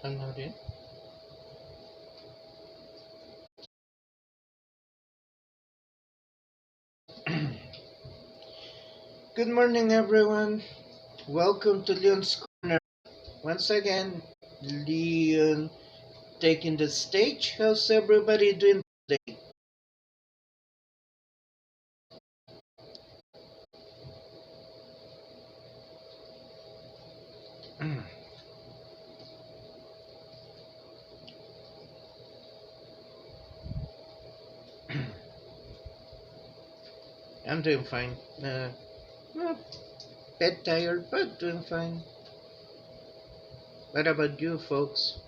I'm not in. Good morning, everyone. Welcome to Leon's Corner. Once again, Leon taking the stage. How's everybody doing today? I'm doing fine. Well, bit tired, but doing fine. What about you, folks?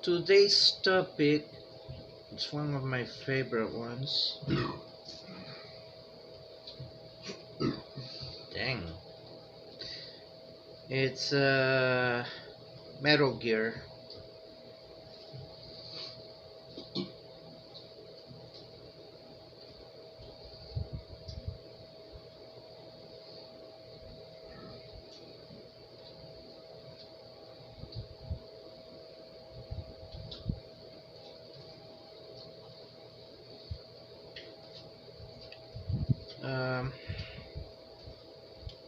Today's topic is one of my favorite ones. Dang. It's Metal Gear. Um,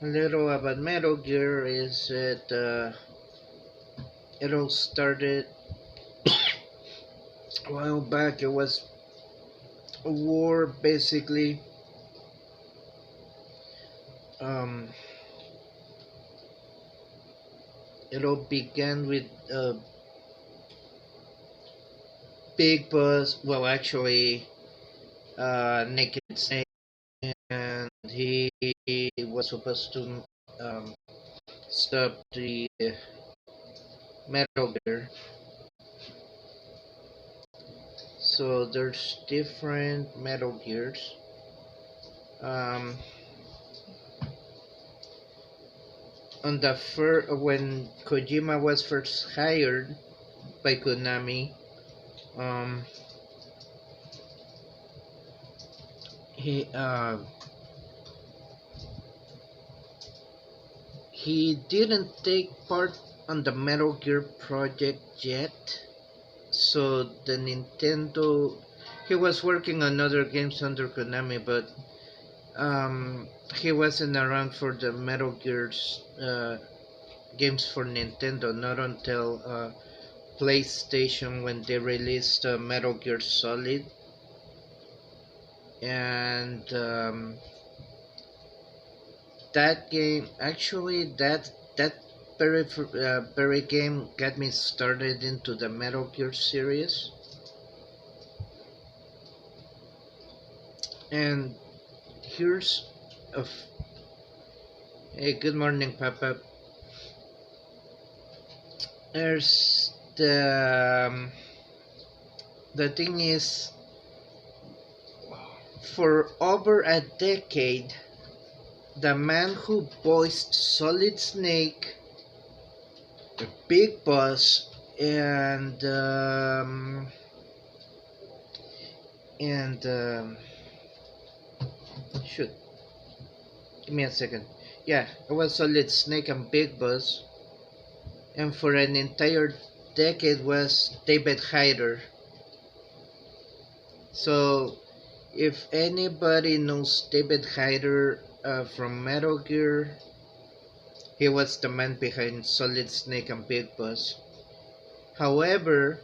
a little about Metal Gear is that it all started a while back. It was a war, basically. Um, it all began with a big boss. Well, actually, Naked Snake, and he was supposed to stop the Metal Gear. So there's different Metal Gears. Um, on the when Kojima was first hired by Konami, um, he he didn't take part on the Metal Gear project yet. So the Nintendo, he was working on other games under Konami, but he wasn't around for the Metal Gear's games for Nintendo. Not until PlayStation when they released Metal Gear Solid, and that game actually that very game got me started into the Metal Gear series. And here's a hey, good morning, Papa. There's the thing is, for over a decade, the man who voiced Solid Snake, the Big Boss, and shoot, give me a second. Yeah, it was Solid Snake and Big Boss, and for an entire decade was David Hyder. So, if anybody knows David Hyder from Metal Gear, he was the man behind Solid Snake and Big Boss. However,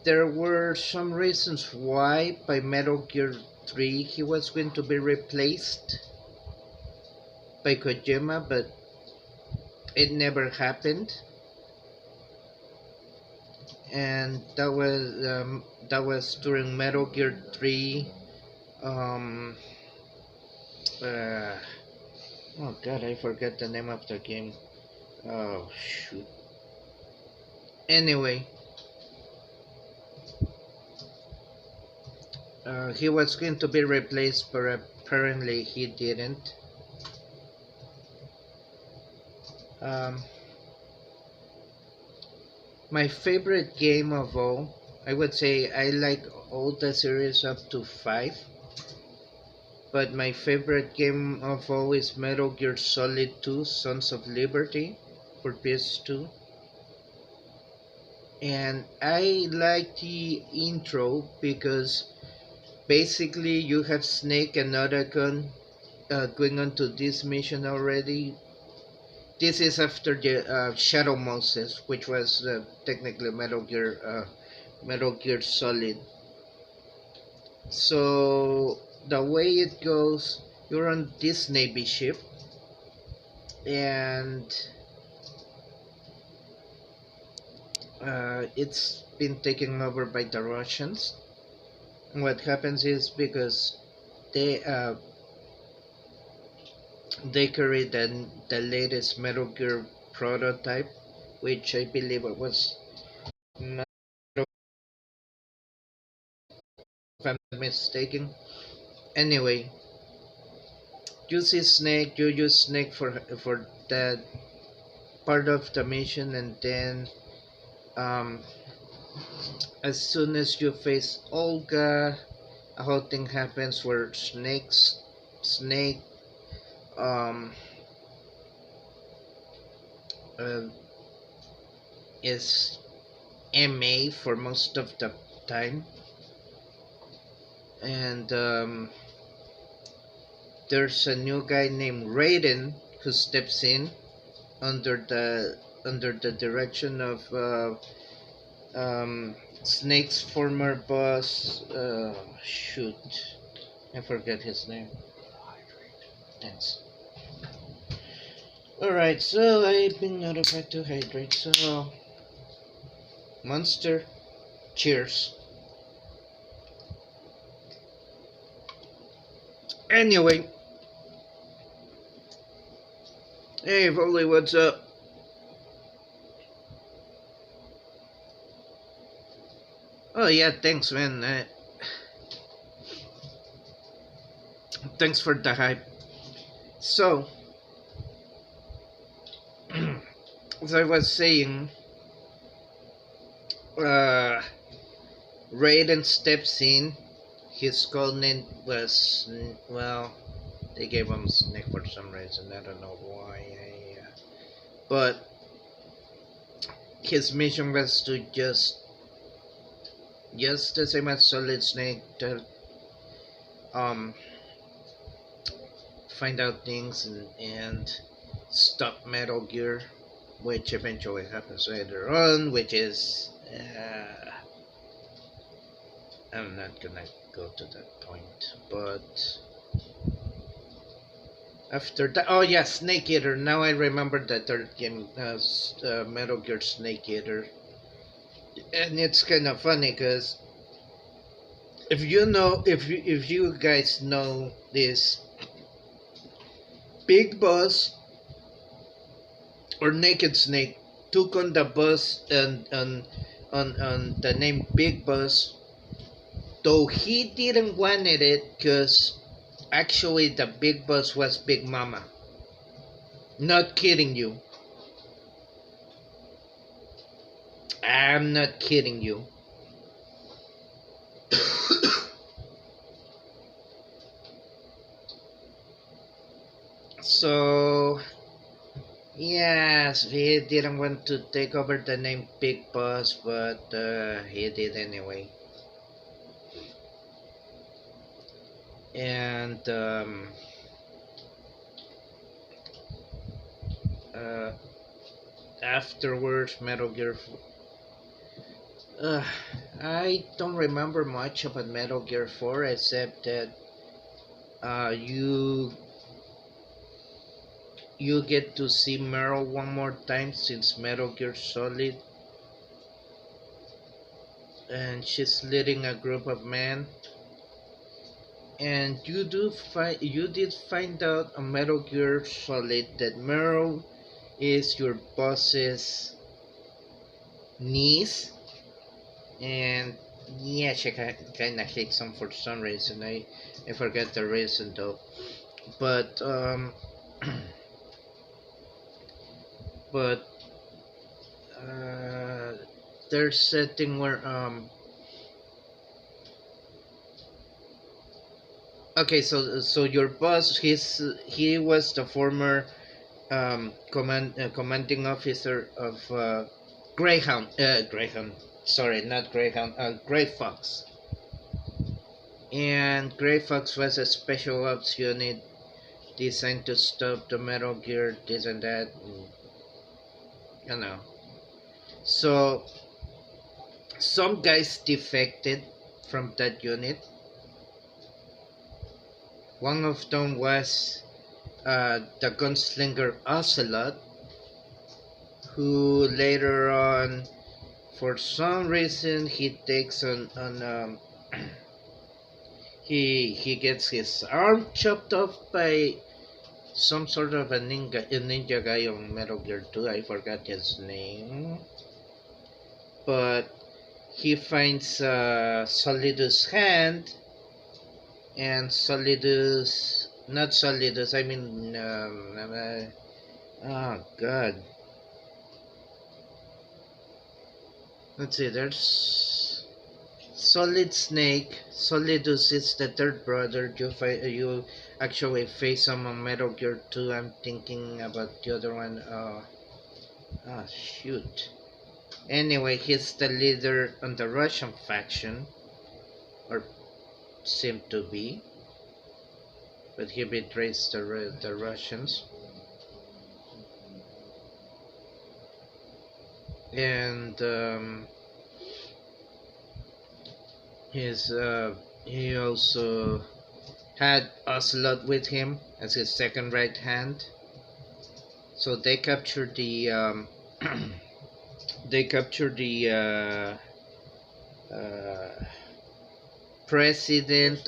there were some reasons why by Metal Gear 3 he was going to be replaced by Kojima, but it never happened. And that was during Metal Gear 3. Um, uh, oh God, I forget the name of the game. Oh shoot. Anyway, he was going to be replaced, but apparently he didn't. Um, my favorite game of all, I would say I like all the series up to 5, but my favorite game of all is Metal Gear Solid 2 Sons of Liberty for PS2. And I like the intro because basically you have Snake and Otacon going on to this mission already. This is after the Shadow Moses, which was technically Metal Gear Solid. So the way it goes, you're on this Navy ship, and it's been taken over by the Russians. And what happens is because they uh, they carry the latest Metal Gear prototype, which I believe it was, if I'm not mistaken. Anyway, you see Snake, you use Snake for that part of the mission, and then um, as soon as you face Olga, a whole thing happens where Snake um, uh, is MA for most of the time, and there's a new guy named Raiden who steps in under the direction of Snake's former boss. Shoot, I forget his name. Thanks. Alright, so I've been notified to hydrate, so Monster, cheers. Anyway, hey Volley, what's up? Oh yeah, thanks man. Thanks for the hype. So, as I was saying, uh, Raiden steps in. His code name was, well, they gave him Snake for some reason. I don't know why. But his mission was to just the same as Solid Snake, to um, find out things and stop Metal Gear, which eventually happens later on, which is I'm not gonna go to that point, but after that, oh yeah, Snake Eater. Now I remember the third game, Metal Gear Snake Eater, and it's kind of funny because if you guys know this, Big Boss or Naked Snake took on the boss on the name Big Boss, though he didn't wanted it because actually the Big Boss was Big Mama. Not kidding you. I'm not kidding you. So, yes, he didn't want to take over the name Big Boss, but he did anyway. And uh, afterwards, Metal Gear. Uh, I don't remember much about Metal Gear 4 except that you get to see Meryl one more time since Metal Gear Solid, and she's leading a group of men. And you did find out on Metal Gear Solid that Meryl is your boss's niece, and yeah, she kind of hates him for some reason. I forget the reason though, but but uh, there's a thing where okay, so your boss, he was the former commanding officer of Greyhound, sorry, not Greyhound, Grey Fox. And Grey Fox was a special ops unit designed to stop the Metal Gear, this and that, and, you know. So some guys defected from that unit. One of them was the gunslinger Ocelot, who later on, for some reason, he takes on he gets his arm chopped off by some sort of a ninja guy on Metal Gear 2. I forgot his name, but he finds Solidus' hand, and Solidus, not Solidus, I mean, oh god. Let's see, there's Solid Snake. Solidus is the third brother. You actually face him on Metal Gear 2. I'm thinking about the other one. Shoot. Anyway, he's the leader on the Russian faction, or seemed to be, but he betrays the Russians. And he also had Ocelot with him as his second right hand. So they captured the they captured the president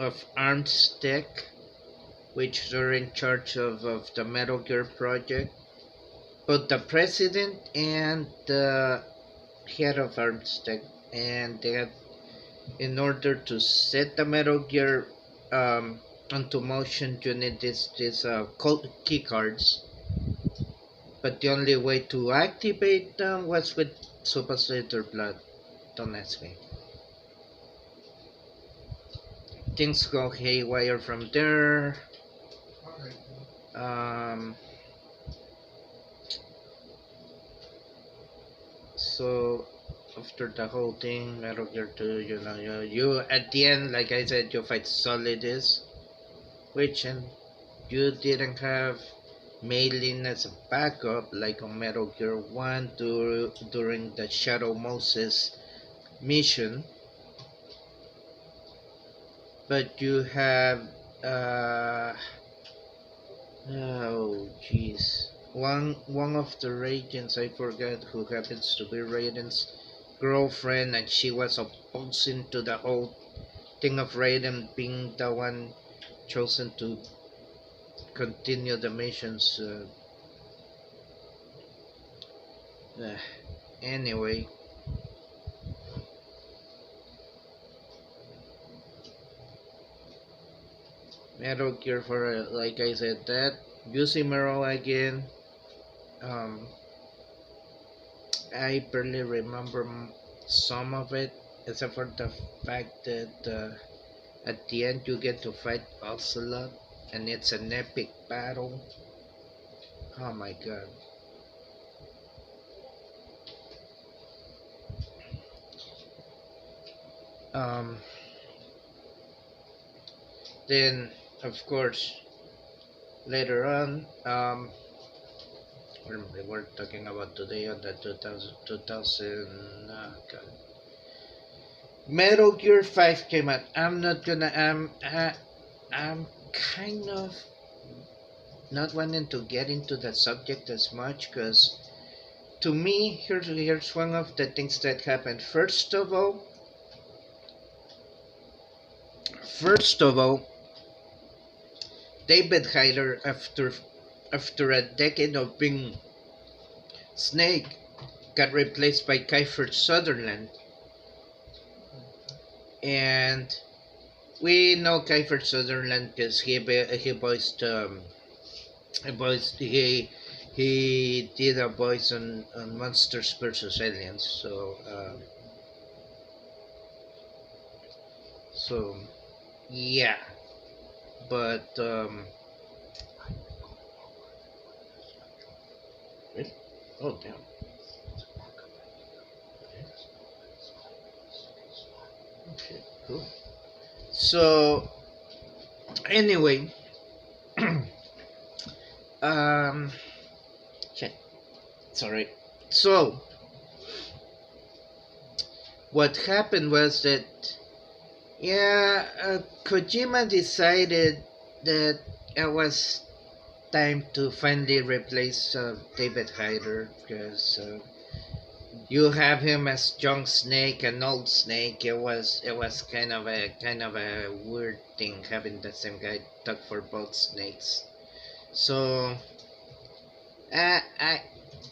of Armstech, which they're in charge of the Metal Gear project. But the president and the head of Armstech, and they had, in order to set the Metal Gear onto motion, you need this key cards. But the only way to activate them was with supposedly their blood. Don't ask me. Things go haywire from there. So after the whole thing, Metal Gear 2, you at the end, like I said, you fight Solidus, which and you didn't have Maylin as a backup like on Metal Gear 1 during the Shadow Moses mission, but you have oh jeez, one of the Radiants, I forgot who happens to be Raiden's girlfriend, and she was opposing to the whole thing of Raiden being the one chosen to continue the missions. Anyway, Metal Gear for like I said, that using Meryl again. Um, I barely remember some of it, except for the fact that at the end you get to fight Ocelot, and it's an epic battle. Oh my god. Um, then, of course, later on, we're talking about today on the 2000 God. Metal Gear 5 came out. I'm kind of not wanting to get into the subject as much because to me, here's one of the things that happened. First of all, David Hyder, after a decade of being Snake, got replaced by Kiefer Sutherland, and we know Kiefer Sutherland because he did a voice on Monsters vs Aliens. So yeah, but really? Oh damn. Okay, cool. So anyway, um, shit, sorry. So what happened was that Kojima decided that it was time to finally replace David Hyder because you have him as young Snake and old Snake. It was kind of a weird thing having the same guy talk for both Snakes. So I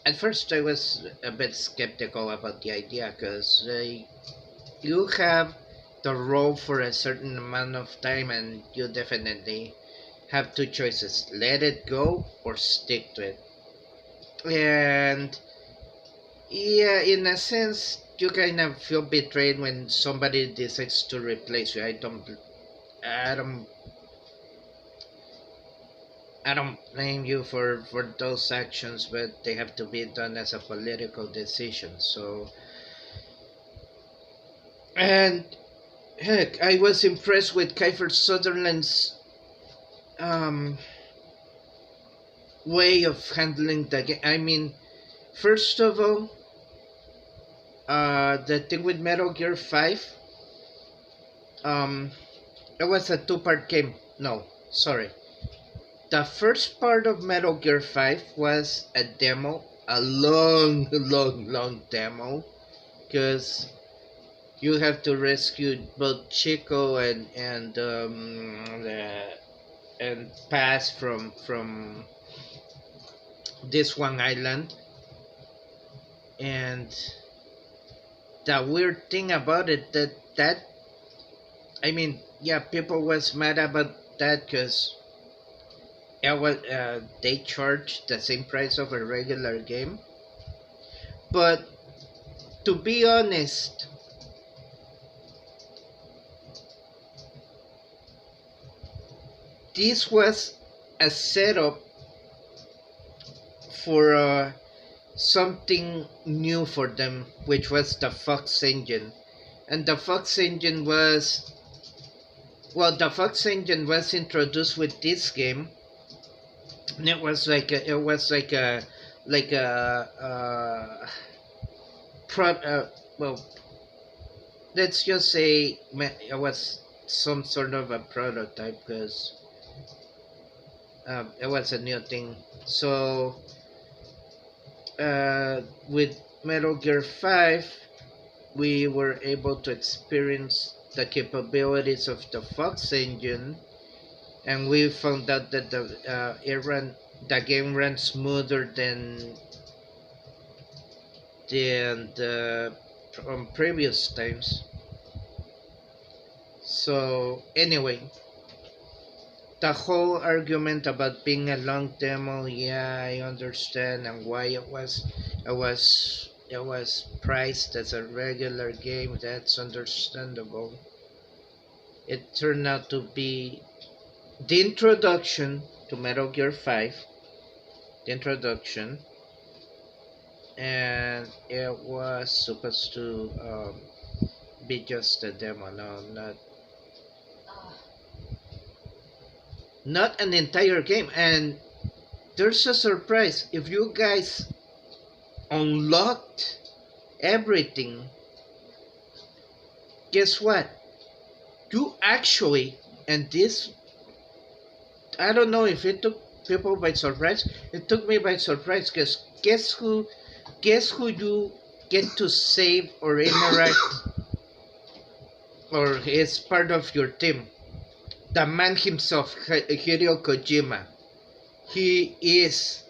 at first I was a bit skeptical about the idea because you have the role for a certain amount of time and you definitely have two choices: let it go or stick to it. And yeah, in a sense, you kind of feel betrayed when somebody decides to replace you. I don't, I don't blame you for those actions, but they have to be done as a political decision. So, and heck, I was impressed with Kiefer Sutherland's um, way of handling the game. I mean, first of all, the thing with Metal Gear 5, um, it was a two-part game. No, sorry. The first part of Metal Gear 5 was a demo, a long, long demo, because you have to rescue both Chico and pass from this one island. And the weird thing about it that I mean, yeah, people was mad about that because they charged the same price of a regular game. But to be honest, this was a setup for something new for them, which was the Fox engine. And the Fox engine was, well, the Fox engine was introduced with this game. And it was like a well, let's just say it was some sort of a prototype because it was a new thing. So with Metal Gear 5, we were able to experience the capabilities of the Fox engine, and we found out that the game ran smoother than the from previous times. So anyway, the whole argument about being a long demo, yeah, I understand, and why it was priced as a regular game. That's understandable. It turned out to be the introduction to Metal Gear 5, the introduction, and it was supposed to be just a demo. No, not an entire game. And there's a surprise. If you guys unlocked everything, guess what? You actually, and this, I don't know if it took people by surprise. It took me by surprise because guess who you get to save or interact or is part of your team? The man himself, Hideo Kojima. He is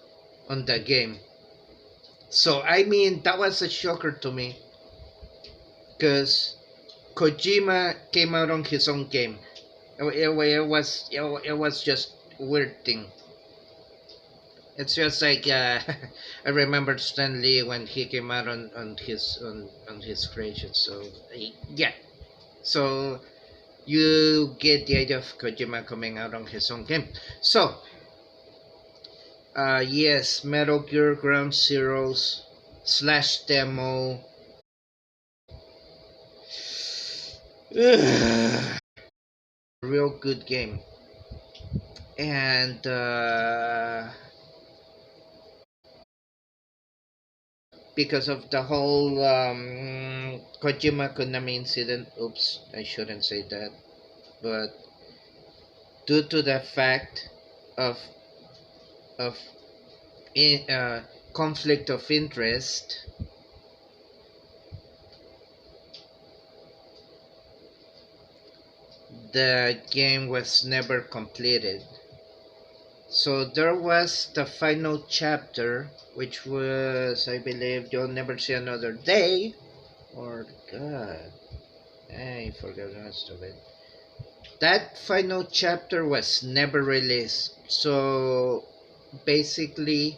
on the game. So I mean that was a shocker to me because Kojima came out on his own game. It was just a weird thing. It's just like I remember Stan Lee when he came out on his creation. So yeah, so you get the idea of Kojima coming out on his own game. So yes, Metal Gear Ground Zeroes slash demo. Real good game, and because of the whole Kojima Konami incident. Oops, I shouldn't say that. But due to the fact of of conflict of interest, the game was never completed. So there was the final chapter, which was, I believe, You'll Never See Another Day, or God, I forgot the rest of it. That final chapter was never released. So basically,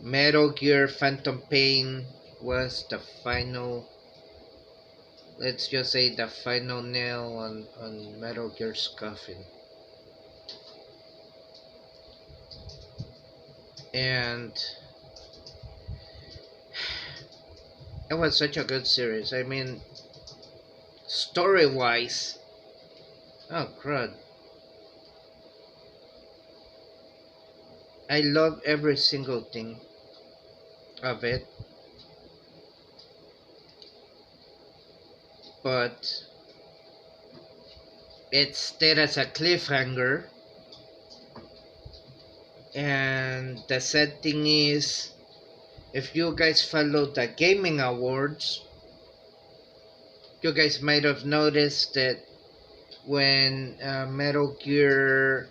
Metal Gear Phantom Pain was the final, let's just say, the final nail on Metal Gear's coffin. And it was such a good series. I mean, story wise, oh crud, I love every single thing of it. But it stayed as a cliffhanger. And the sad thing is, if you guys follow the gaming awards, you guys might have noticed that when Metal Gear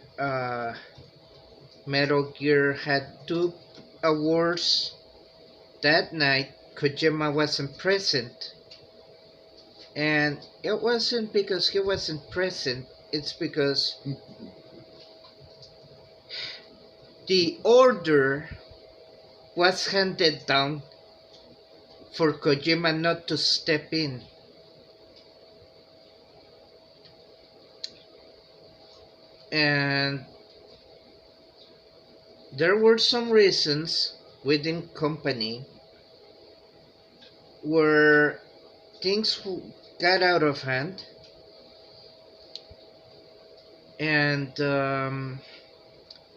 had 2 awards that night, Kojima wasn't present. And it wasn't because he wasn't present, it's because the order was handed down for Kojima not to step in. And there were some reasons within company where things got out of hand, and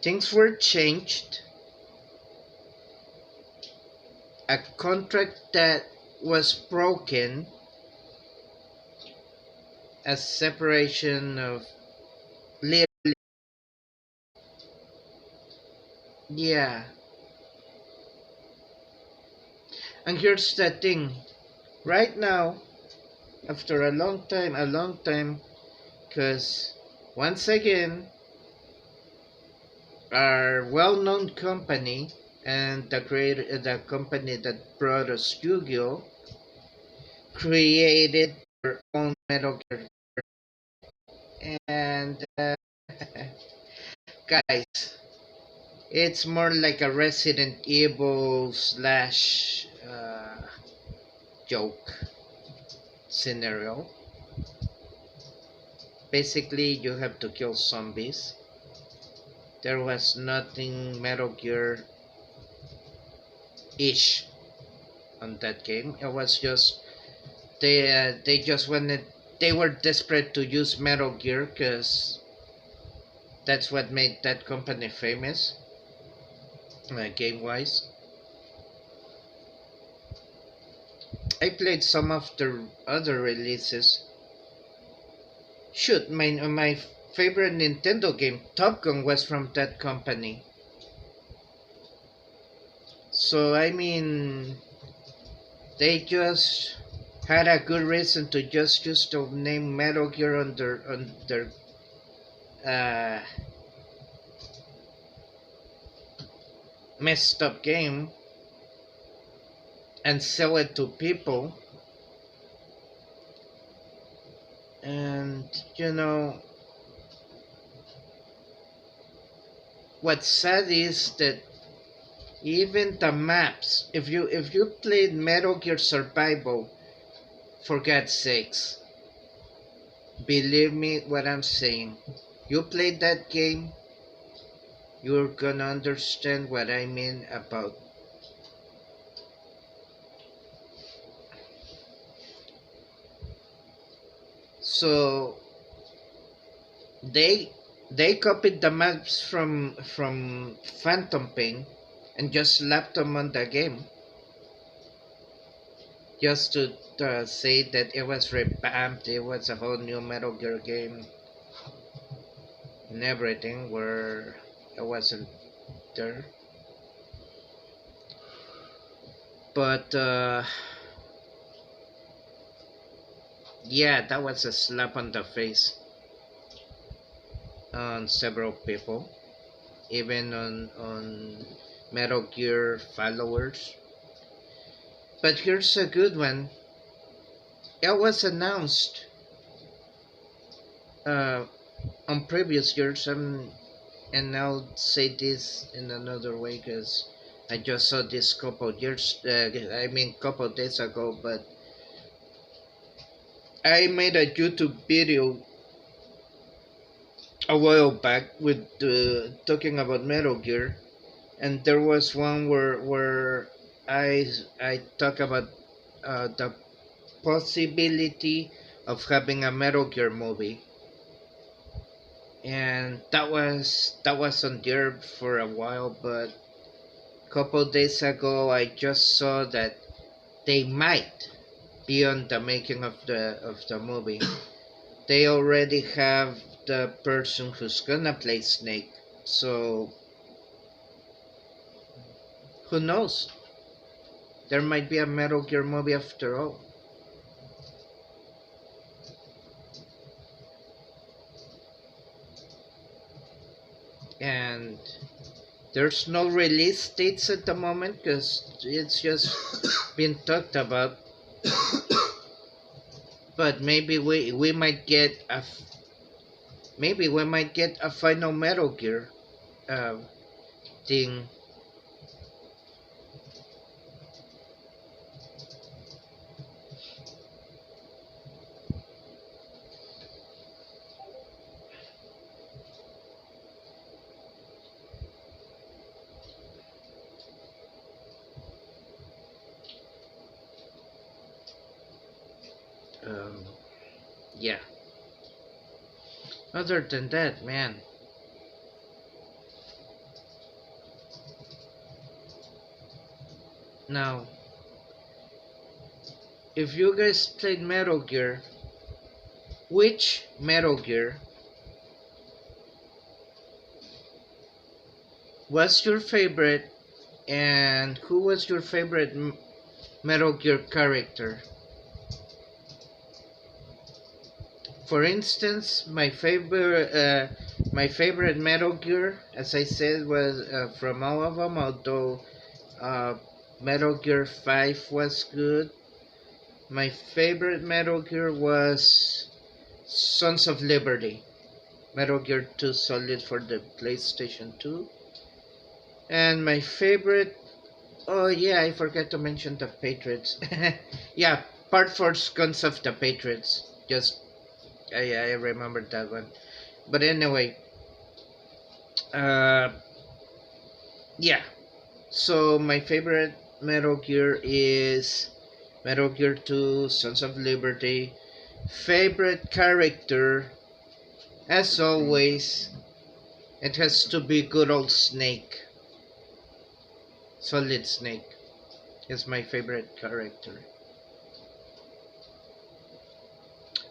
things were changed. A contract that was broken, a separation of literally, yeah. And here's the thing, right now, after a long time, because once again, our well-known company and the company that brought us Yu-Gi-Oh created their own Metal Gear, and guys, it's more like a Resident Evil slash joke scenario. Basically, you have to kill zombies. There was nothing Metal Gear ish on that game. It was just they just wanted, they were desperate to use Metal Gear because that's what made that company famous. game wise. I played some of the other releases. Shoot, my favorite Nintendo game, Top Gun, was from that company. So I mean, they just had a good reason to just use the name Metal Gear on their uh, messed up game and sell it to people. And you know, what's sad is that even the maps, if you played Metal Gear Survival, for God's sakes, believe me what I'm saying. You played that game, you're gonna understand what I mean about. So they they copied the maps from Phantom Pain and just slapped them on the game, just to say that it was revamped, it was a whole new Metal Gear game and everything, where it wasn't there. But yeah, that was a slap on the face on several people, even on Metal Gear followers. But here's a good one. It was announced uh, on previous years, and I'll say this in another way because I just saw this couple years, couple days ago, but I made a YouTube video a while back with talking about Metal Gear, and there was one where I talk about the possibility of having a Metal Gear movie, and that was on there for a while, but a couple days ago I just saw that they might be on the making of the movie. They already have the person who's gonna play Snake, so who knows? There might be a Metal Gear movie after all. And there's no release dates at the moment because it's just been talked about. But maybe we might get a final Metal Gear uh, thing. Um, yeah. Other than that, man. Now, if you guys played Metal Gear, which Metal Gear was your favorite, and who was your favorite Metal Gear character? For instance, my favorite Metal Gear, as I said, was from all of them. Although uh, Metal Gear 5 was good, my favorite Metal Gear was Sons of Liberty. Metal Gear 2 Solid for the PlayStation 2. And my favorite, oh yeah, I forgot to mention the Patriots. Yeah, Part 4 Guns of the Patriots. Just I remembered that one. But anyway, uh, yeah. So my favorite Metal Gear is Metal Gear 2, Sons of Liberty. Favorite character, as always, it has to be good old Snake. Solid Snake is my favorite character.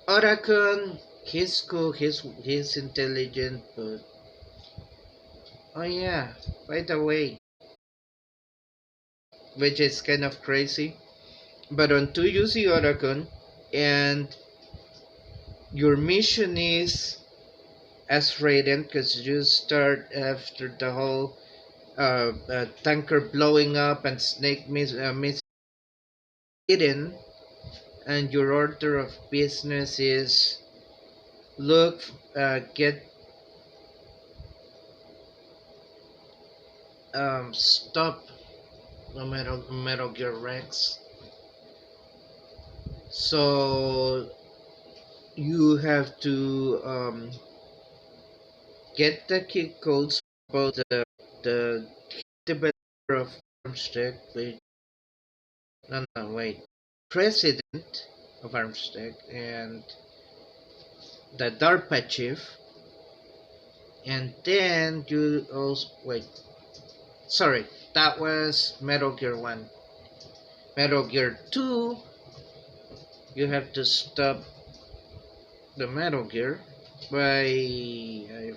Oracon, he's cool, he's intelligent, but oh yeah, by the way, which is kind of crazy. But on 2 you see Oracon, and your mission is as Raiden, because you start after the whole tanker blowing up and Snake miss hidden, and your order of business is look, get stop the Metal Gear Rex. So you have to get the key codes about the developer of Armstead, which no wait, president of Armstead and the DARPA chief, and then you also wait. Sorry, that was Metal Gear 1. Metal Gear 2, you have to stop the Metal Gear by I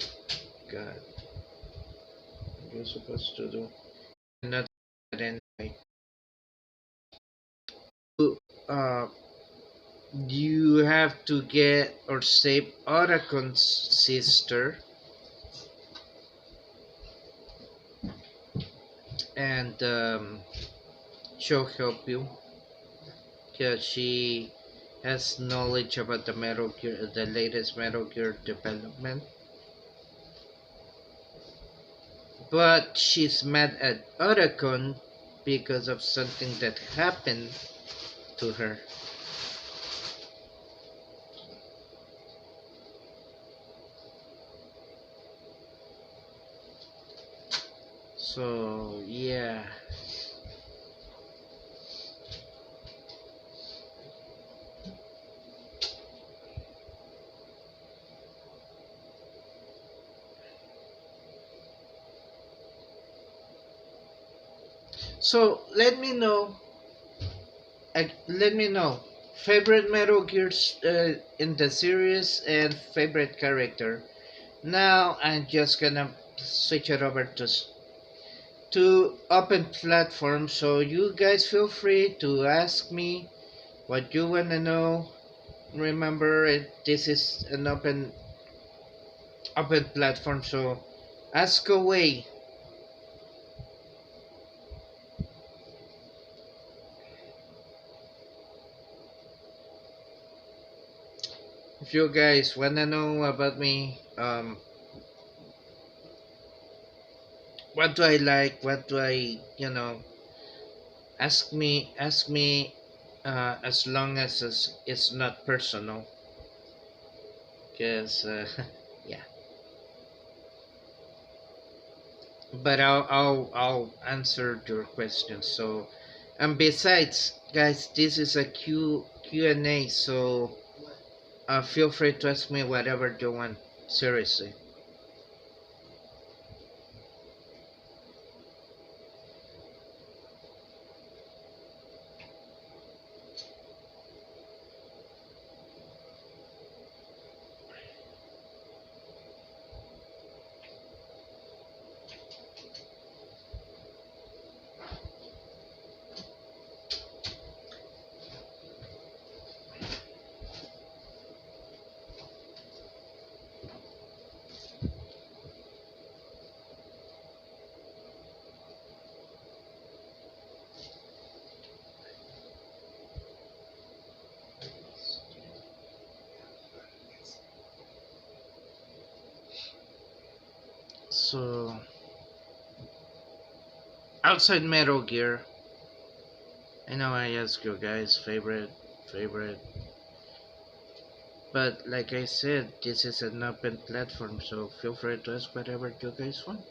God, what you're supposed to do. Not that anyway. Uh, you have to get or save Oracon's sister, and she'll help you because she has knowledge about the Metal Gear, the latest Metal Gear development. But she's mad at Otacon because of something that happened to her. So yeah. So let me know favorite Metal Gears in the series and favorite character. Now I'm just gonna switch it over to open platform, so you guys feel free to ask me what you wanna know. Remember, this is an open platform, so ask away. If you guys wanna know about me, what do I like, what do I, ask me, as long as it's not personal, because yeah. But I'll answer your questions. So, and besides, guys, this is a Q&A, so feel free to ask me whatever you want. Seriously. So, outside Metal Gear, I know I asked you guys favorite, but like I said, this is an open platform, so feel free to ask whatever you guys want.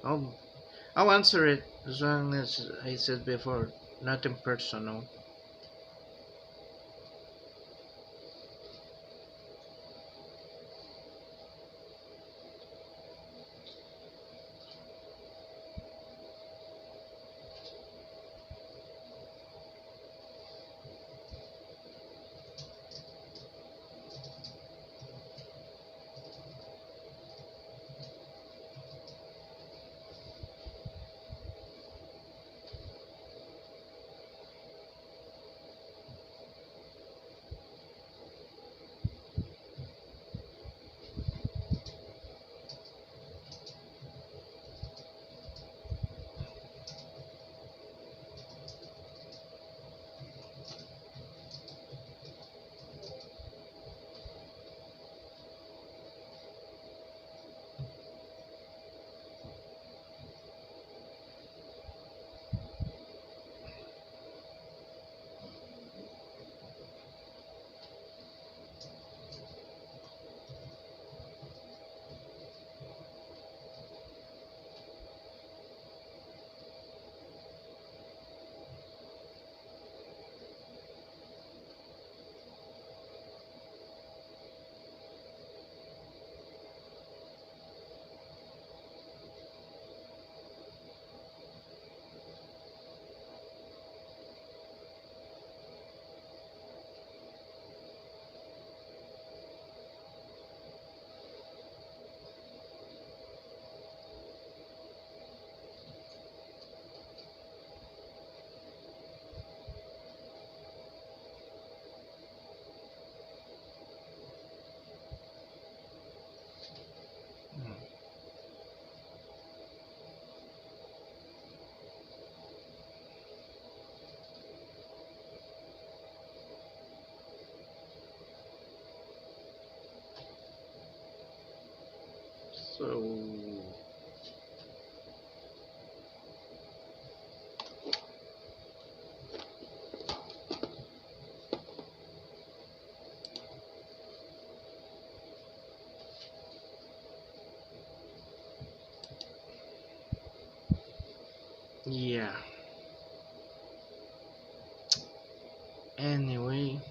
I'll I'll answer it as long as I said before, nothing personal. So yeah. Anyway,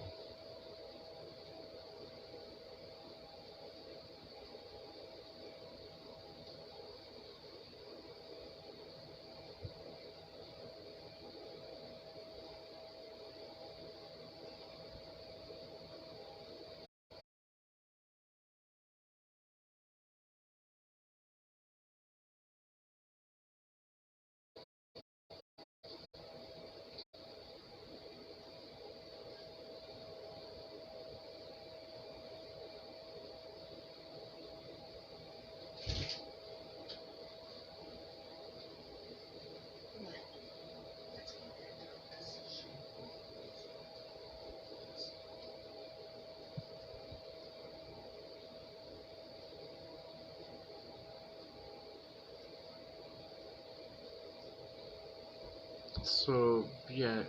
so yeah.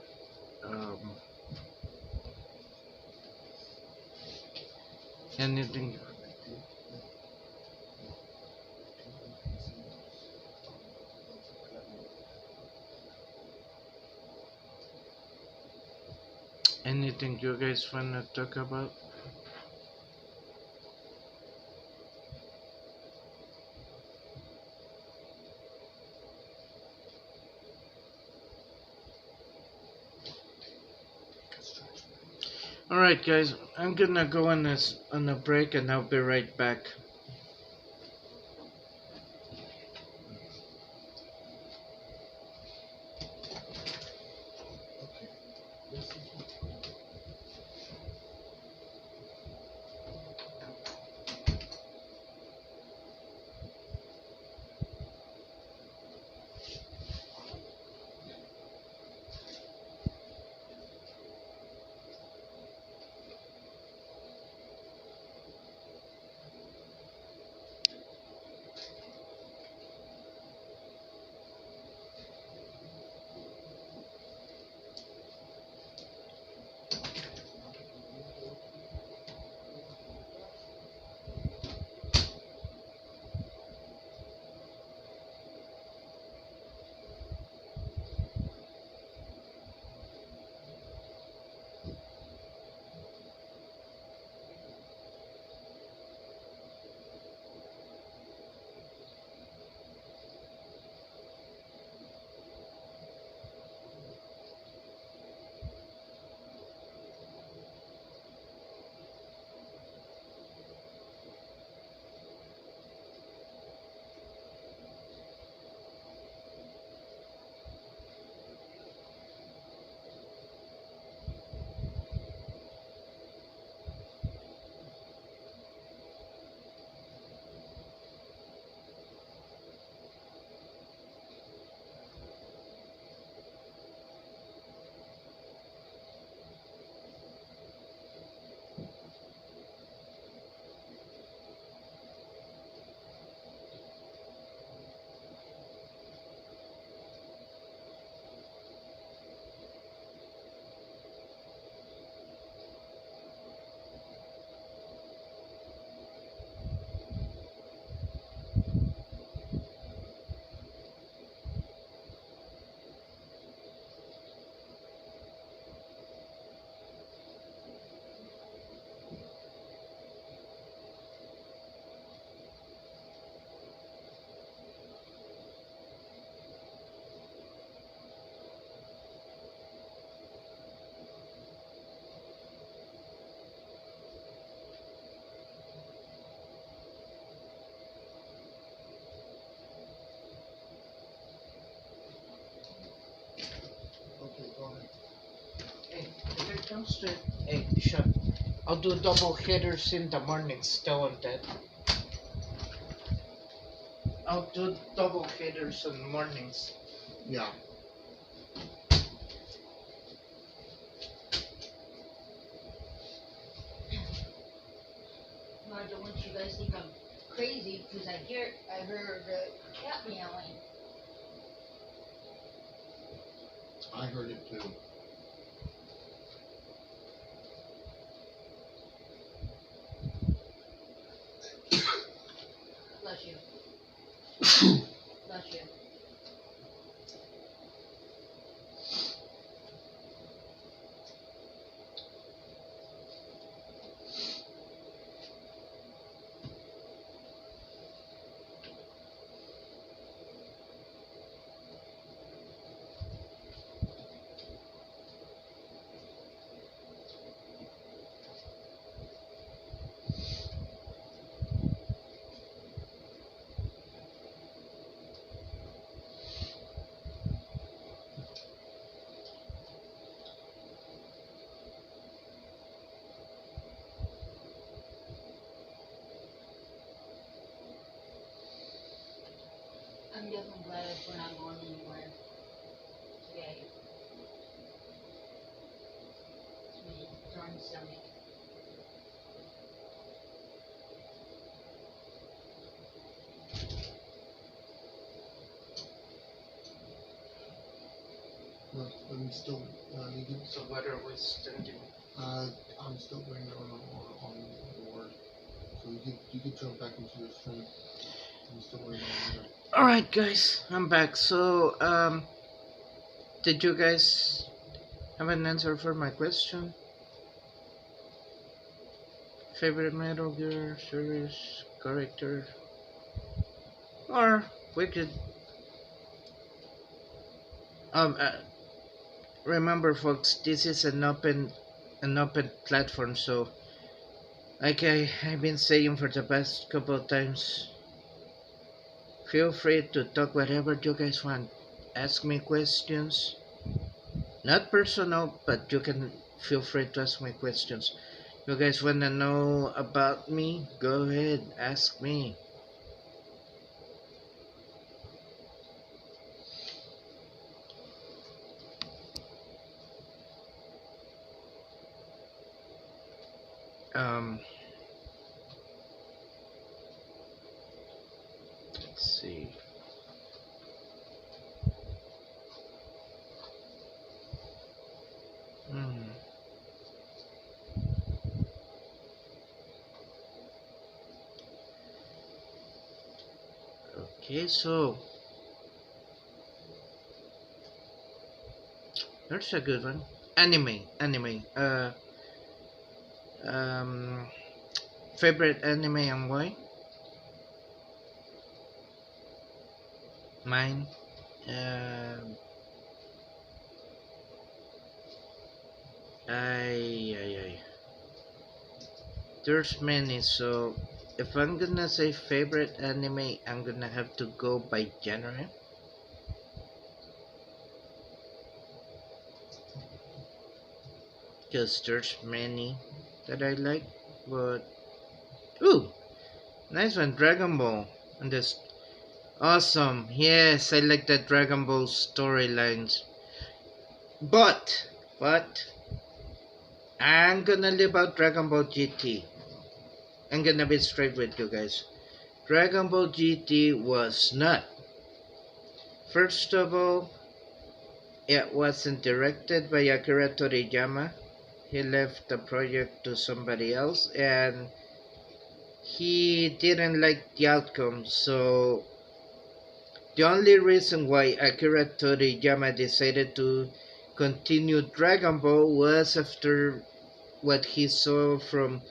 Um, anything anything you guys wanna talk about? All right, guys. I'm gonna go on a break, and I'll be right back. Hey, if it comes to hey, shut. I'll do double headers in the mornings. Still on that. I'll do double headers in the mornings. Yeah. No, I don't want you guys to think I'm crazy because I heard the cat meowing. I heard it too. Bless you. Bless you. I'm definitely glad we're not going anywhere today. It's me, darn stomach. Look, I'm still, you can, So what are we standing? I'm still waiting on the word. So you could jump back into your stream. I'm still waiting on the word. Alright guys, I'm back. So did you guys have an answer for my question? Favorite Metal Gear series character? Or we could um uh, remember folks, this is an open platform, so like I've been saying for the past couple of times, feel free to talk whatever you guys want. Ask me questions. Not personal, but you can feel free to ask me questions. You guys wanna know about me? Go ahead, ask me. Um, let's see. Hmm. Okay, so that's a good one. Anime. Um, favorite anime and why? Mine. Um, I. There's many, so if I'm gonna say favorite anime, I'm gonna have to go by genre. Because there's many that I like, but ooh, nice one, Dragon Ball. And this awesome. Yes, I like the Dragon Ball storylines. But I'm gonna leave out Dragon Ball GT. I'm gonna be straight with you guys. Dragon Ball GT was not. First of all, it wasn't directed by Akira Toriyama. He left the project to somebody else, and he didn't like the outcome. So the only reason why Akira Toriyama decided to continue Dragon Ball was after what he saw from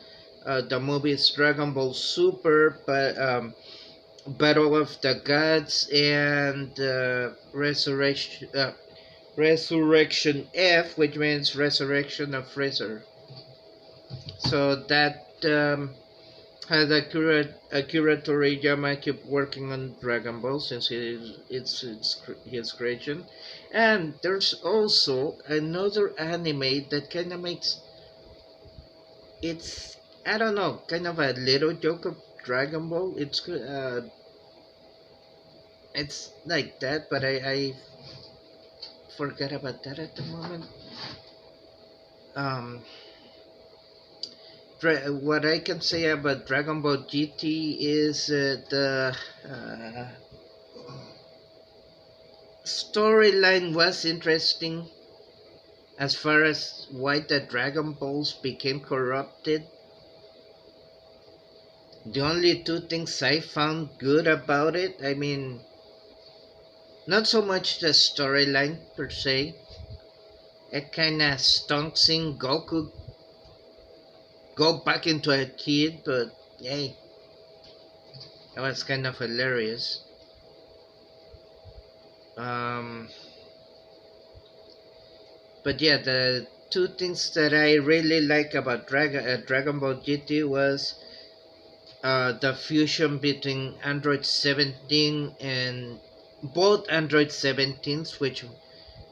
the movies Dragon Ball Super, but Battle of the Gods and Resurrection F, which means Resurrection of Freezer. So that had Akira Toriyama keep working on Dragon Ball since it's his creation. And there's also another anime that kind of makes it's I don't know, kind of a little joke of Dragon Ball. It's like that, but I forgot about that at the moment. Um, what I can say about Dragon Ball GT is the storyline was interesting as far as why the Dragon Balls became corrupted. The only two things I found good about it, I mean, not so much the storyline per se. It kinda stunk seeing Goku go back into a kid, but yay, that was kind of hilarious. Um, but yeah, the two things that I really like about Dragon Ball GT was the fusion between Android 17 and both Android 17s, which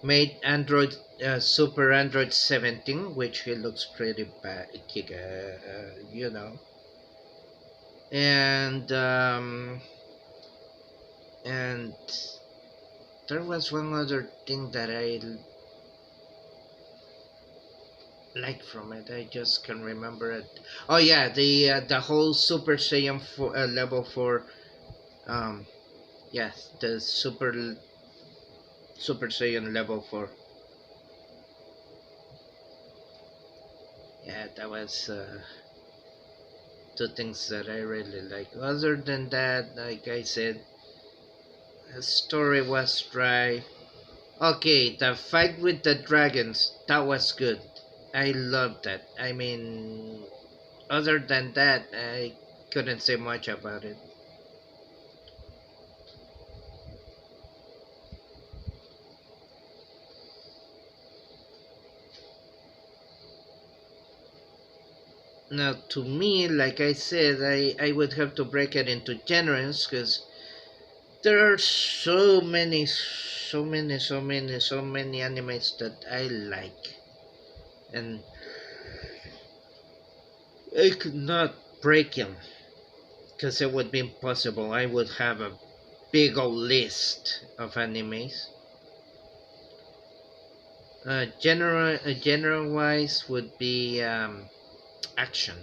made Android Super Android 17, which it looks pretty bad, you know, and and there was one other thing that I like from it. I just can't remember it. Oh yeah, the whole Super Saiyan level 4. Um, yes, the Super Saiyan level 4. Yeah, that was two things that I really like. Other than that, like I said, the story was dry. Okay, the fight with the dragons, that was good. I loved that. I mean, other than that, I couldn't say much about it. Now, to me, like I said, I would have to break it into genres because there are so many animes that I like. And I could not break them because it would be impossible. I would have a big old list of animes. General wise would be action.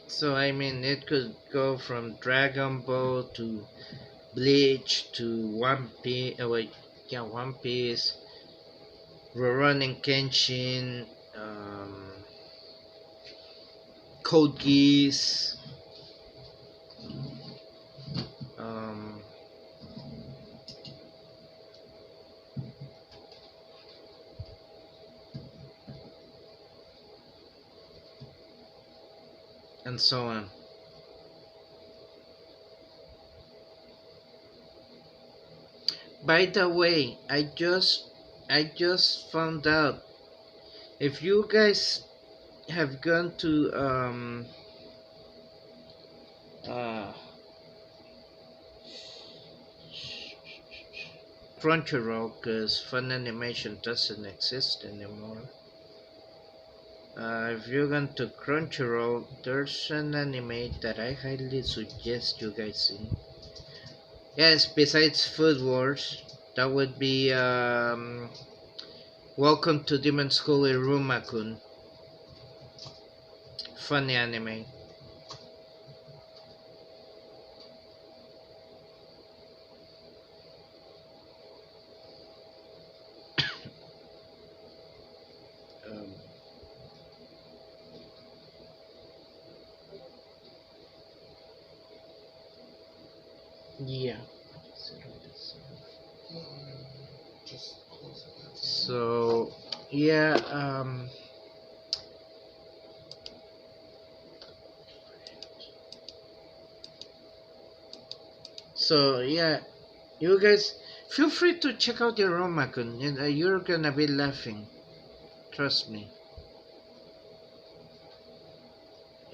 So I mean, it could go from Dragon Ball to Bleach to One Piece. One Piece, Rurouni Kenshin, Code Geass, um, and so on. By the way, I just found out, if you guys have gone to uh, Crunchyroll, because Fun Animation doesn't exist anymore. If you're going to Crunchyroll, there's an anime that I highly suggest you guys see. Yes, besides Food Wars, that would be Welcome to Demon School Irumakun. Funny anime. Um, yeah. Just close it. So yeah, so yeah, you guys feel free to check out your Romakun. You're gonna be laughing, trust me.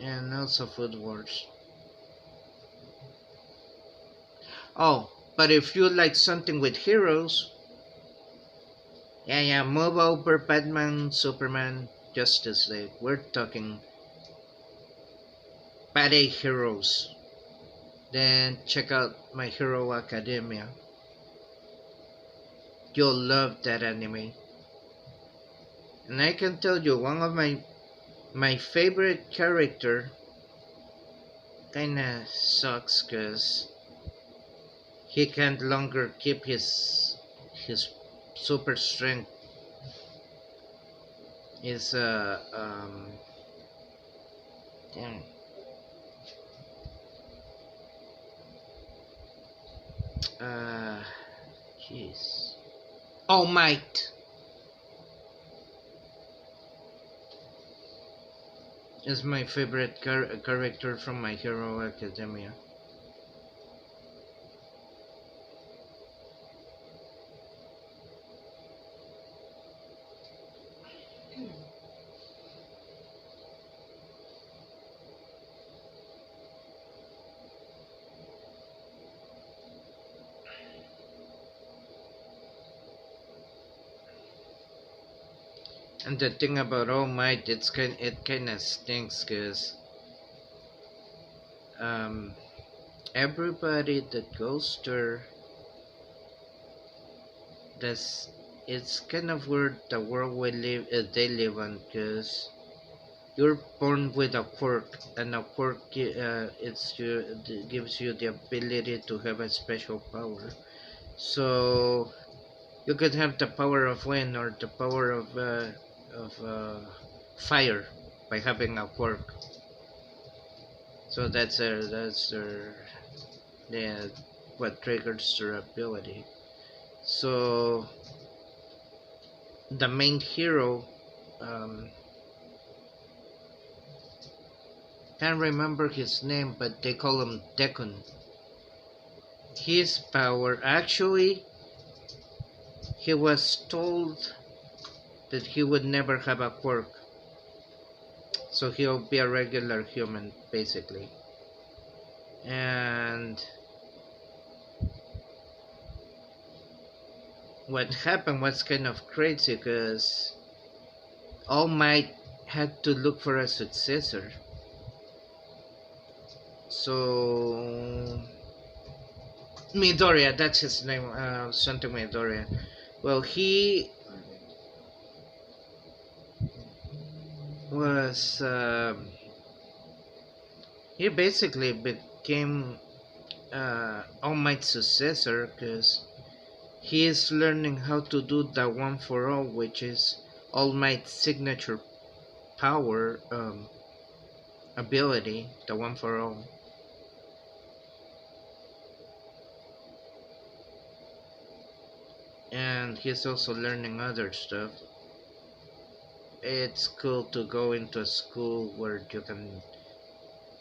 And also Food Wars. Oh, but if you like something with heroes, Yeah, move over Batman, Superman, Justice League. We're talking bad heroes. Then check out My Hero Academia. You'll love that anime. And I can tell you, one of my favorite character kinda sucks because he can't longer keep his super strength. Is damn. uh jeez. All Might is my favorite character from My Hero Academia. And the thing about All Might, it kind of stinks because um, everybody that goes there, that's it's kind of weird the world they live in because you're born with a quirk, and a quirk gives you the ability to have a special power. So you could have the power of wind or the power of fire by having a quirk. So that's their yeah, what triggers their ability. So the main hero, um, can't remember his name, but they call him Dekun. His power, actually, he was told that he would never have a quirk, so he'll be a regular human basically. And what happened was kind of crazy because All Might had to look for a successor. So Midoriya, that's his name, something Midoriya. Well, he was he basically became All Might's successor because he is learning how to do the one for all, which is All Might's signature power ability, the one for all. And he's also learning other stuff. It's cool to go into a school where you can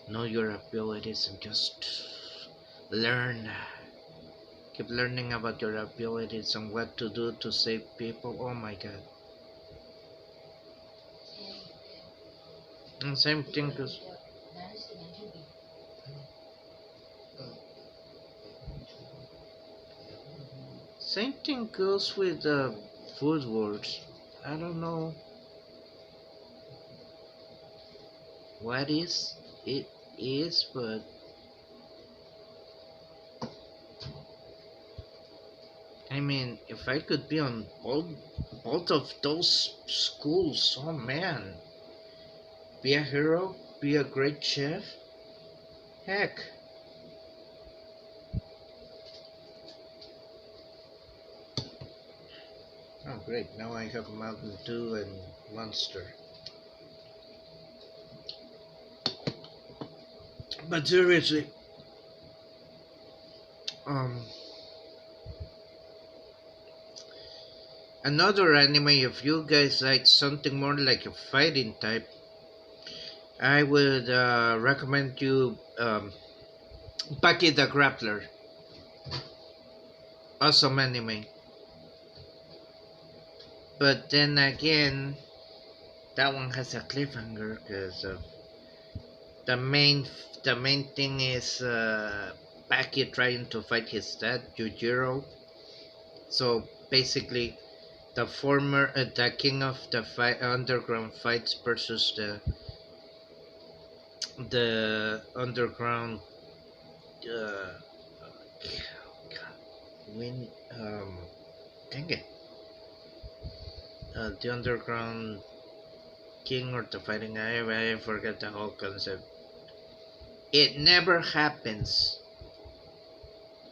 know your abilities and just learn. Keep learning about your abilities and what to do to save people. Oh my god. And same thing goes. Same thing goes with Food Wars. I don't know what it is, but I mean, if I could be on both of those schools, oh man, be a hero, be a great chef, heck. Oh great, now I have Mountain Dew and Monster. But seriously, um, another anime, if you guys like something more like a fighting type, I would recommend you Baki the Grappler. Awesome anime. But then again, that one has a cliffhanger because the main the main thing is Baki trying to fight his dad, Yujiro. So basically, the king of the underground fights versus the underground uh, win dang it, the underground king or the fighting. I forget the whole concept. It never happens,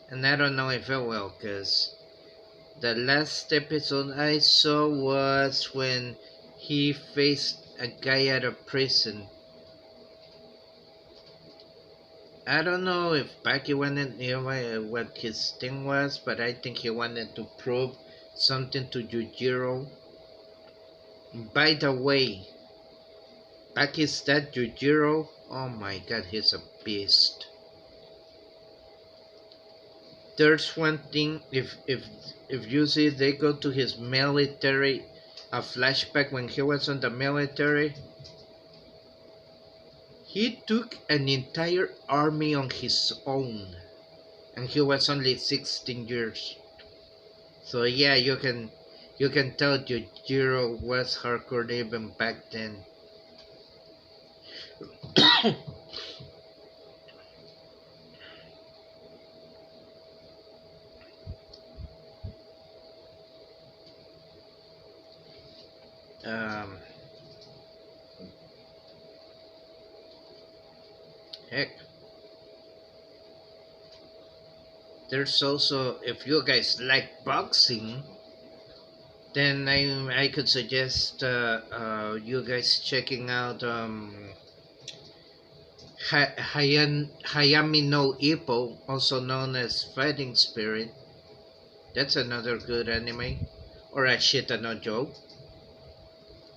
and I don't know if it will, cause the last episode I saw was when he faced a guy out of prison. I don't know if Paki wanted what his thing was, but I think he wanted to prove something to Yujiro. By the way, Paki's dad Yujiro, oh my god, he's a beast. There's one thing, if you see they go to his military, a flashback when he was on the military, he took an entire army on his own, and he was only 16 years. So yeah, you can tell Yujiro was hardcore even back then. um, Heck, there's also, if you guys like boxing, then I could suggest you guys checking out Hayami no Ippo, also known as Fighting Spirit. That's another good anime. Or Ashita no Joe.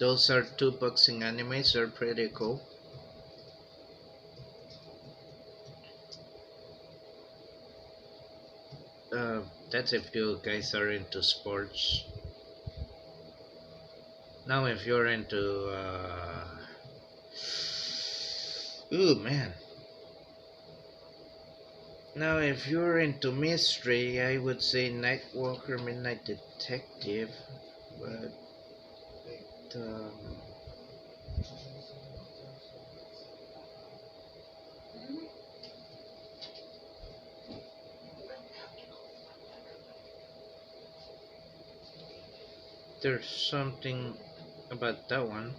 Those are two boxing animes. They're pretty cool. That's if you guys are into sports. Now if you're into ooh man. Now if you're into mystery, I would say Nightwalker, Midnight Detective, but there's something about that one.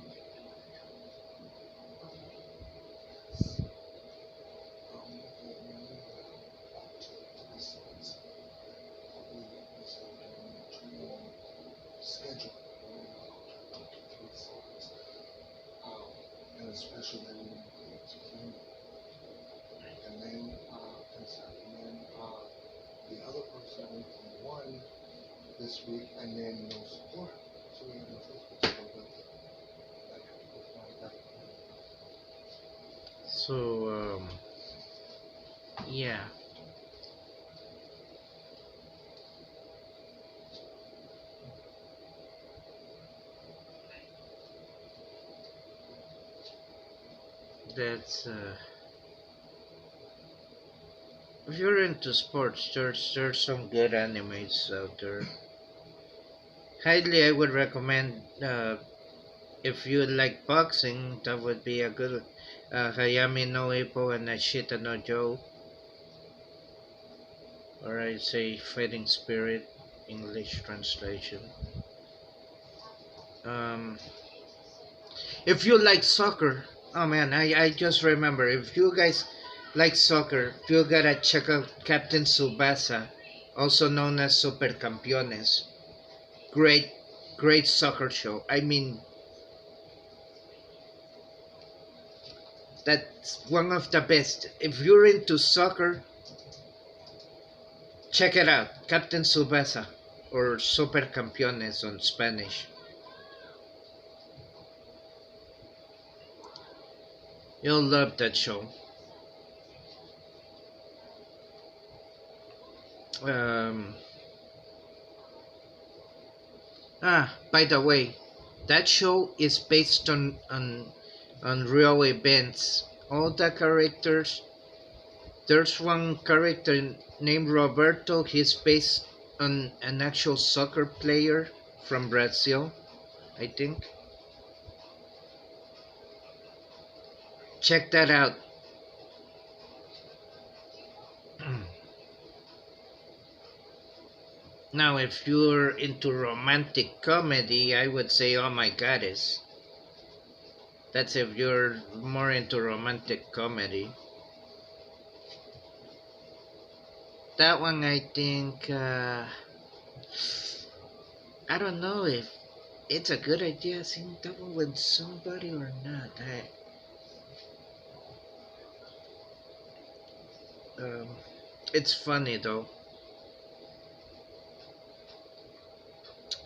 Especially then and then the other person went from one this week and then no support. So we have no choice but to go with it. Like, with my back. So yeah. That's if you're into sports, there's some good animes out there. Highly, I would recommend. If you like boxing, that would be a good Hayami no Ippo and Ashita no Joe, or I say Fighting Spirit, English translation. Um, if you like soccer, oh man, I just remember, if you guys like soccer, you gotta check out Captain Tsubasa, also known as Super Campeones. Great soccer show. I mean, that's one of the best. If you're into soccer, check it out. Captain Tsubasa, or Super Campeones on Spanish. You'll love that show. Um, by the way, that show is based on real events. All the characters. There's one character named Roberto. He's based on an actual soccer player. from Brazil, I think. Check that out. Now, if you're into romantic comedy, I would say Oh My Goddess. That's if you're more into romantic comedy. That one, I think, I don't know if it's a good idea seeing that one with somebody or not. Um, it's funny though.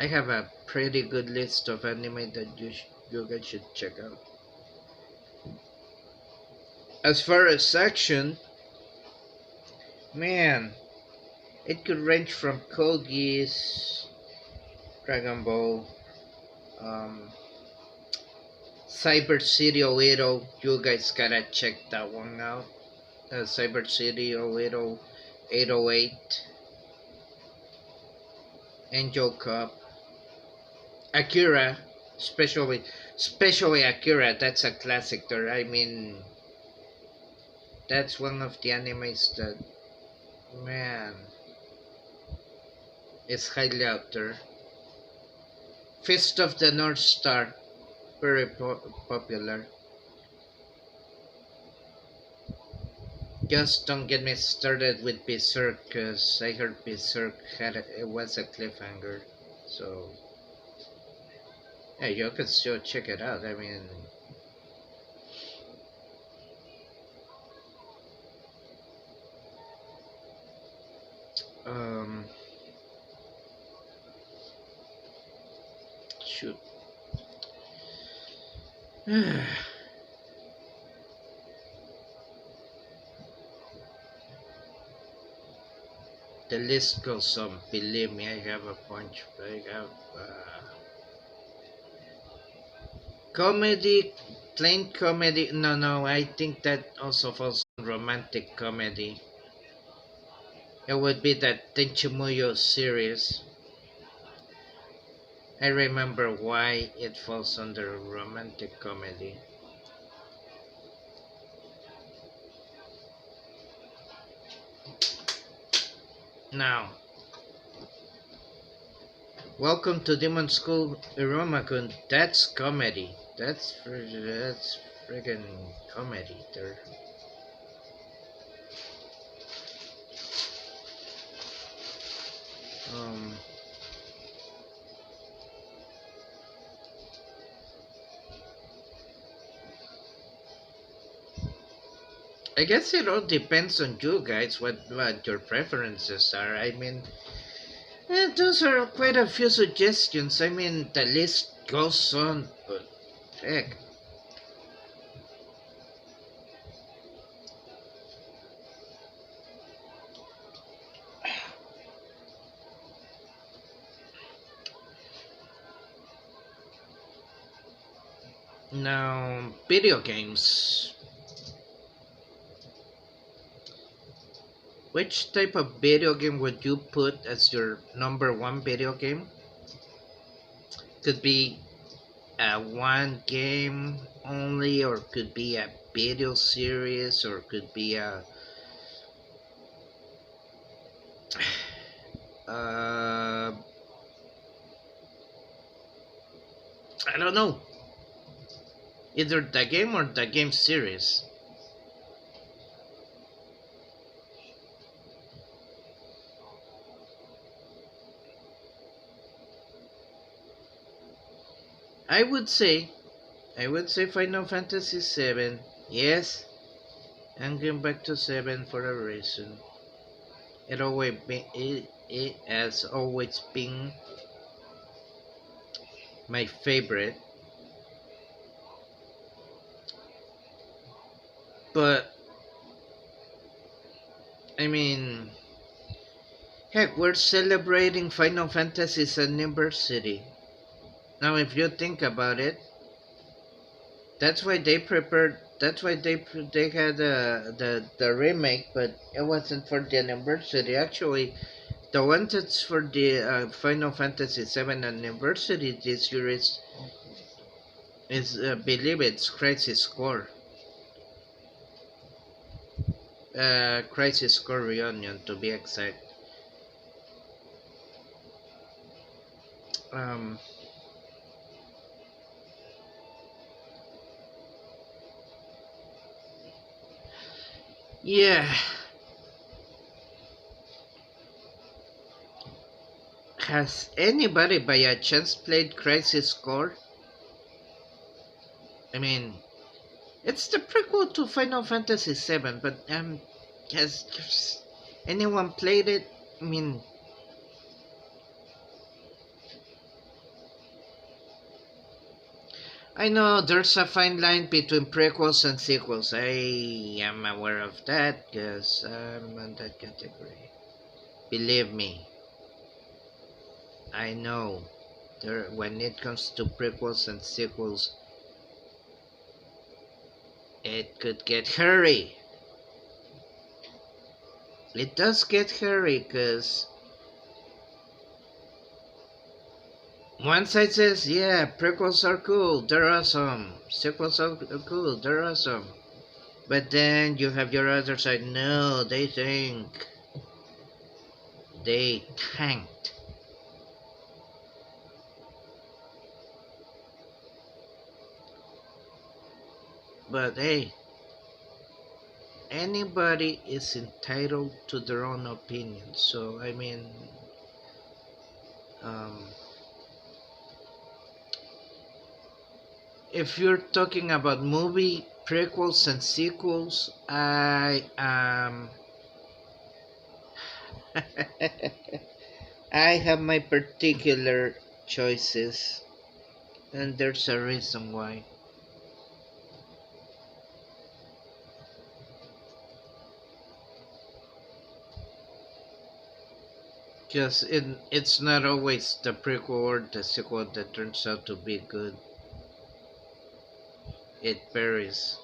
I have a pretty good list of anime that you guys should check out. As far as action, man, it could range from Code Geass, Dragon Ball, um, Cyber City Oedo. You guys gotta check that one out. Cyber City Oedo 808, Angel Cup, Akira, especially Akira. That's a classic there. I mean, that's one of the animes that, man, is highly out there. Fist of the North Star, very popular. Just don't get me started with Berserk, cause I heard Berserk it was a cliffhanger. So yeah, you could still check it out. I mean, um, shoot. The list goes on. Believe me, I have a bunch. I have comedy, plain comedy. No, I think that also falls on romantic comedy. It would be that Tenchimuyo series. I remember why it falls under romantic comedy. Now, welcome to Demon School Iromakun. That's comedy. That's friggin' comedy there. I guess it all depends on you guys, what your preferences are. I mean, those are quite a few suggestions. I mean, the list goes on, but heck. Now, video games. Which type of video game would you put as your number one video game? Could be a one game only, or could be a video series, or could be a I don't know. Either the game or the game series. I would say Final Fantasy VII. Yes, I'm going back to 7 for a reason. It has always been my favorite. But I mean, heck, we're celebrating Final Fantasy's anniversary. Now, if you think about it, that's why they prepared. That's why they had the remake, but it wasn't for the anniversary. Actually, The one that's for the Final Fantasy VII anniversary this year is believe it's Crisis Core. Crisis Core Reunion to be exact. Um, yeah. Has anybody by a chance played Crisis Core? I mean, it's the prequel to Final Fantasy VII, but has anyone played it? I mean, I know there's a fine line between prequels and sequels. I am aware of that because I'm in that category. Believe me, I know. When it comes to prequels and sequels, it could get hairy. It does get hairy because one side says, yeah, prequels are cool, they're awesome. Sequels are cool, they're awesome. But then you have your other side, no, they think they tanked. But hey, anybody is entitled to their own opinion. So, I mean, um, if you're talking about movie prequels and sequels, I I have my particular choices, and there's a reason why. Because it's not always the prequel or the sequel that turns out to be good. It varies.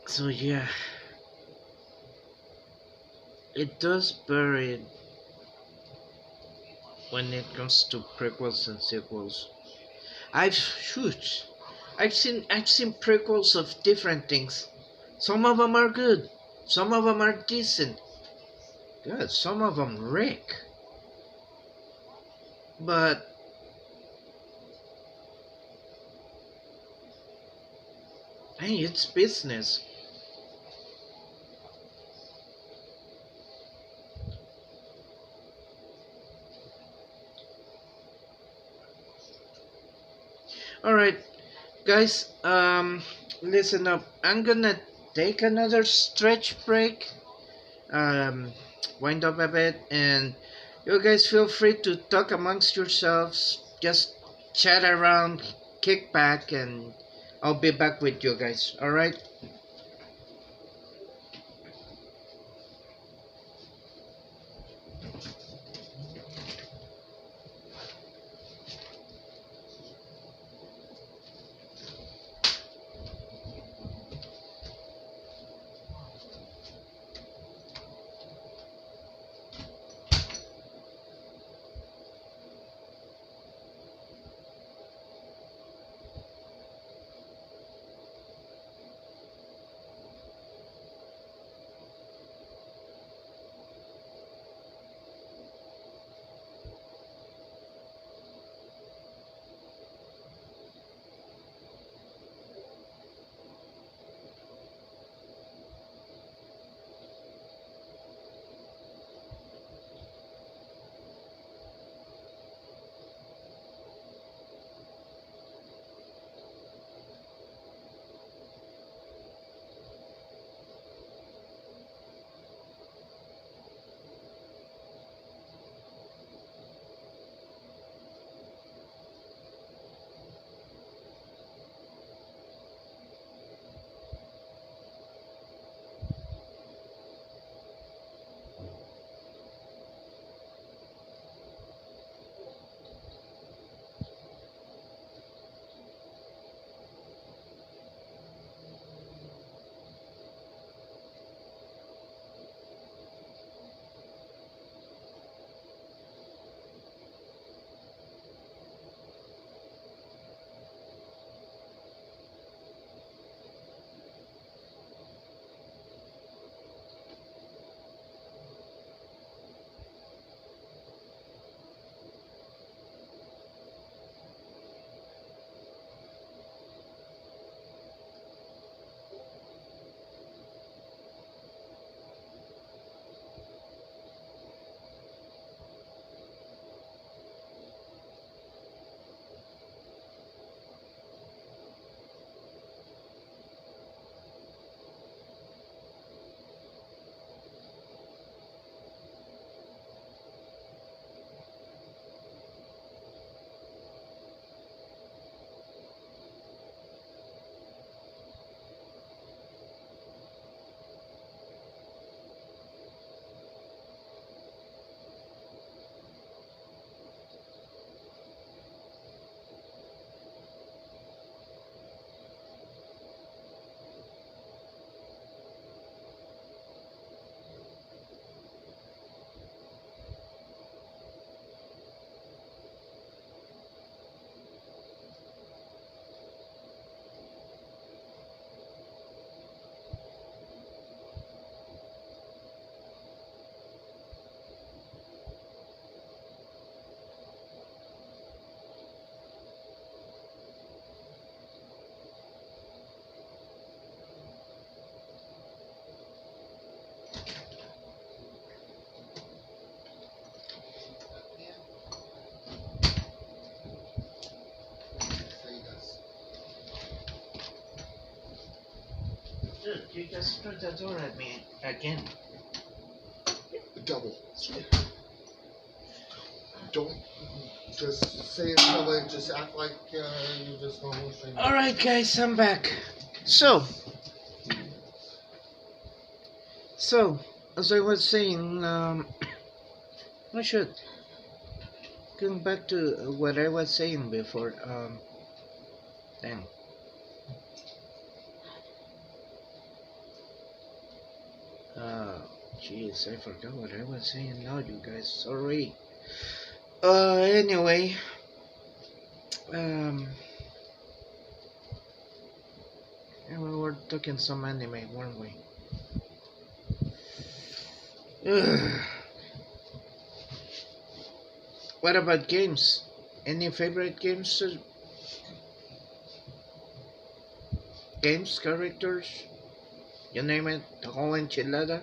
So yeah, it does vary when it comes to prequels and sequels. Shoot, I've seen prequels of different things. Some of them are good, some of them are decent. Good, some of them wreck. But hey, it's business. All right, guys. Listen up. I'm gonna take another stretch break. Um, wind up a bit, and you guys feel free to talk amongst yourselves. Just chat around, kick back, and I'll be back with you guys. All right. just threw the door at me again. Double. Don't just say it so like just act like you just normal thing. Alright guys, I'm back. So as I was saying, I should going back to what I was saying before. Dang. Jeez, I forgot what I was saying now, you guys. Sorry. Anyway, yeah, we were talking some anime, weren't we? Ugh. What about games? Any favorite games? Games, characters, you name it, the whole enchilada?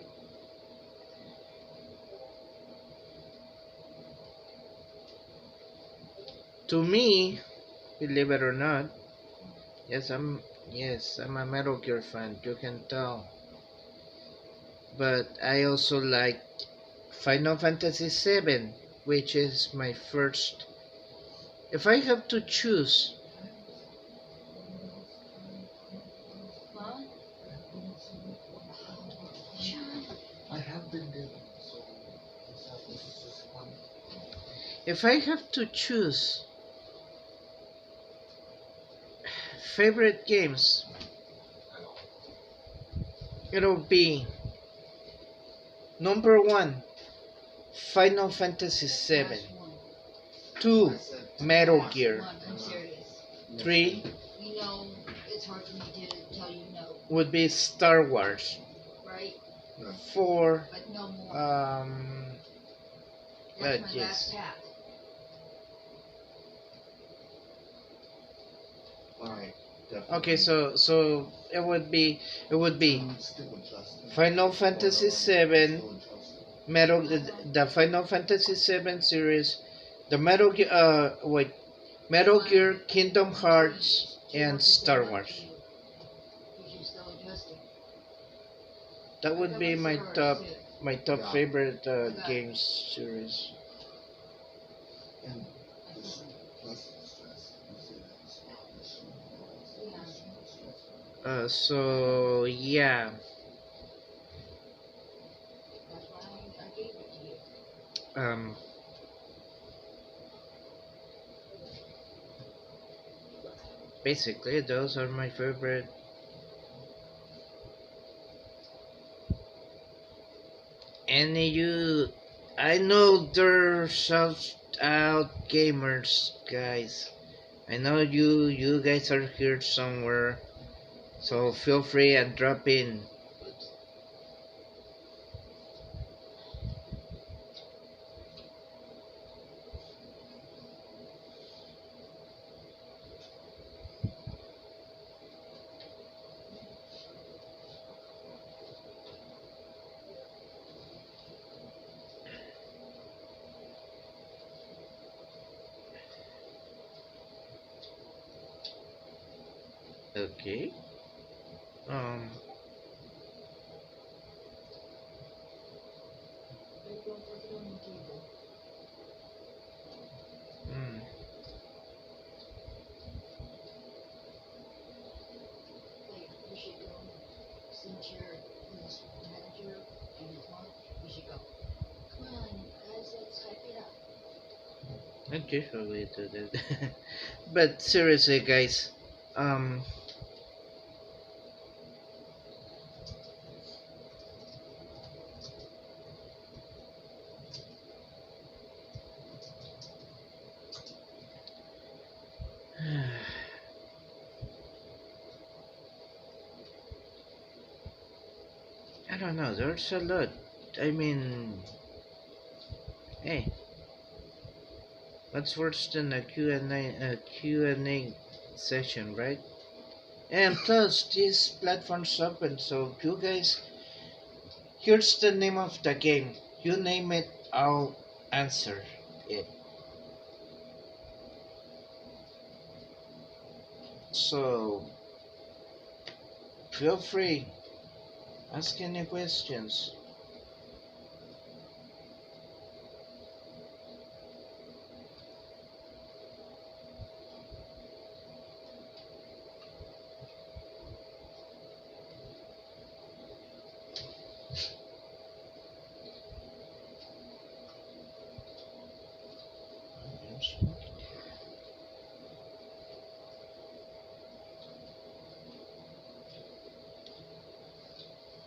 To me, believe it or not, yes, I'm a Metal Gear fan, you can tell. But I also like Final Fantasy VII, which is my first. If I have to choose, Huh? I have been there, so this is just one. if I have to choose favorite games, it'll be number 1, Final Fantasy VII. Last one. 2, I said Metal Last Gear. one, I'm serious. 3 You know, it's hard for me to tell you no, would be Star Wars. right? 4, But no more. That's my yes. last path. Alright. Definitely. Okay, so it would be Stick with Justin. Final Fantasy VII, Still with Justin. the Final Fantasy VII series, the Metal Gear, Kingdom Hearts, and Star Wars. You should still adjust it. That would be my top Yeah. favorite games series. And this plus stress. You say that stress. So yeah, That's why I gave it to you. basically those are my favorite. And I know there's out gamers, guys. I know you guys are here somewhere, so feel free and drop in. Okay. Um. Don't put it on the table. Mm, Hey, you should go. Since you're his manager and his mom, you should go. Come on, guys, let's hype it up. okay, so we do that. But seriously, guys, um. I don't know. There's a lot. I mean, hey, what's worse than a Q&A session, right? And plus, this platform's open, so you guys, here's the name of the game. You name it, I'll answer it. So, feel free. Ask any questions.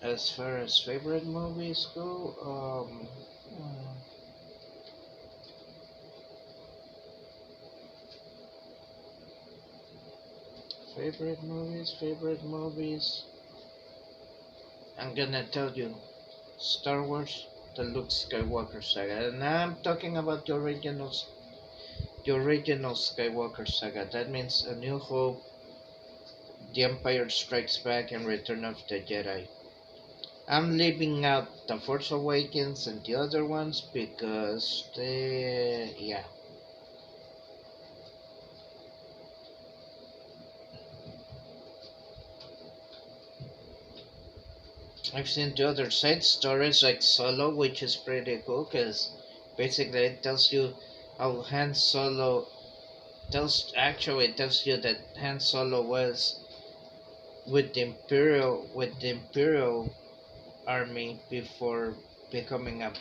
As far as favorite movies go, favorite movies. I'm gonna tell you, Star Wars, the Luke Skywalker saga, and I'm talking about the original Skywalker saga. That means A New Hope, The Empire Strikes Back, and Return of the Jedi. I'm leaving out The Force Awakens and the other ones because yeah. I've seen the other side stories like Solo, which is pretty cool because basically it tells you how Han Solo tells you that Han Solo was with the Imperial army becoming a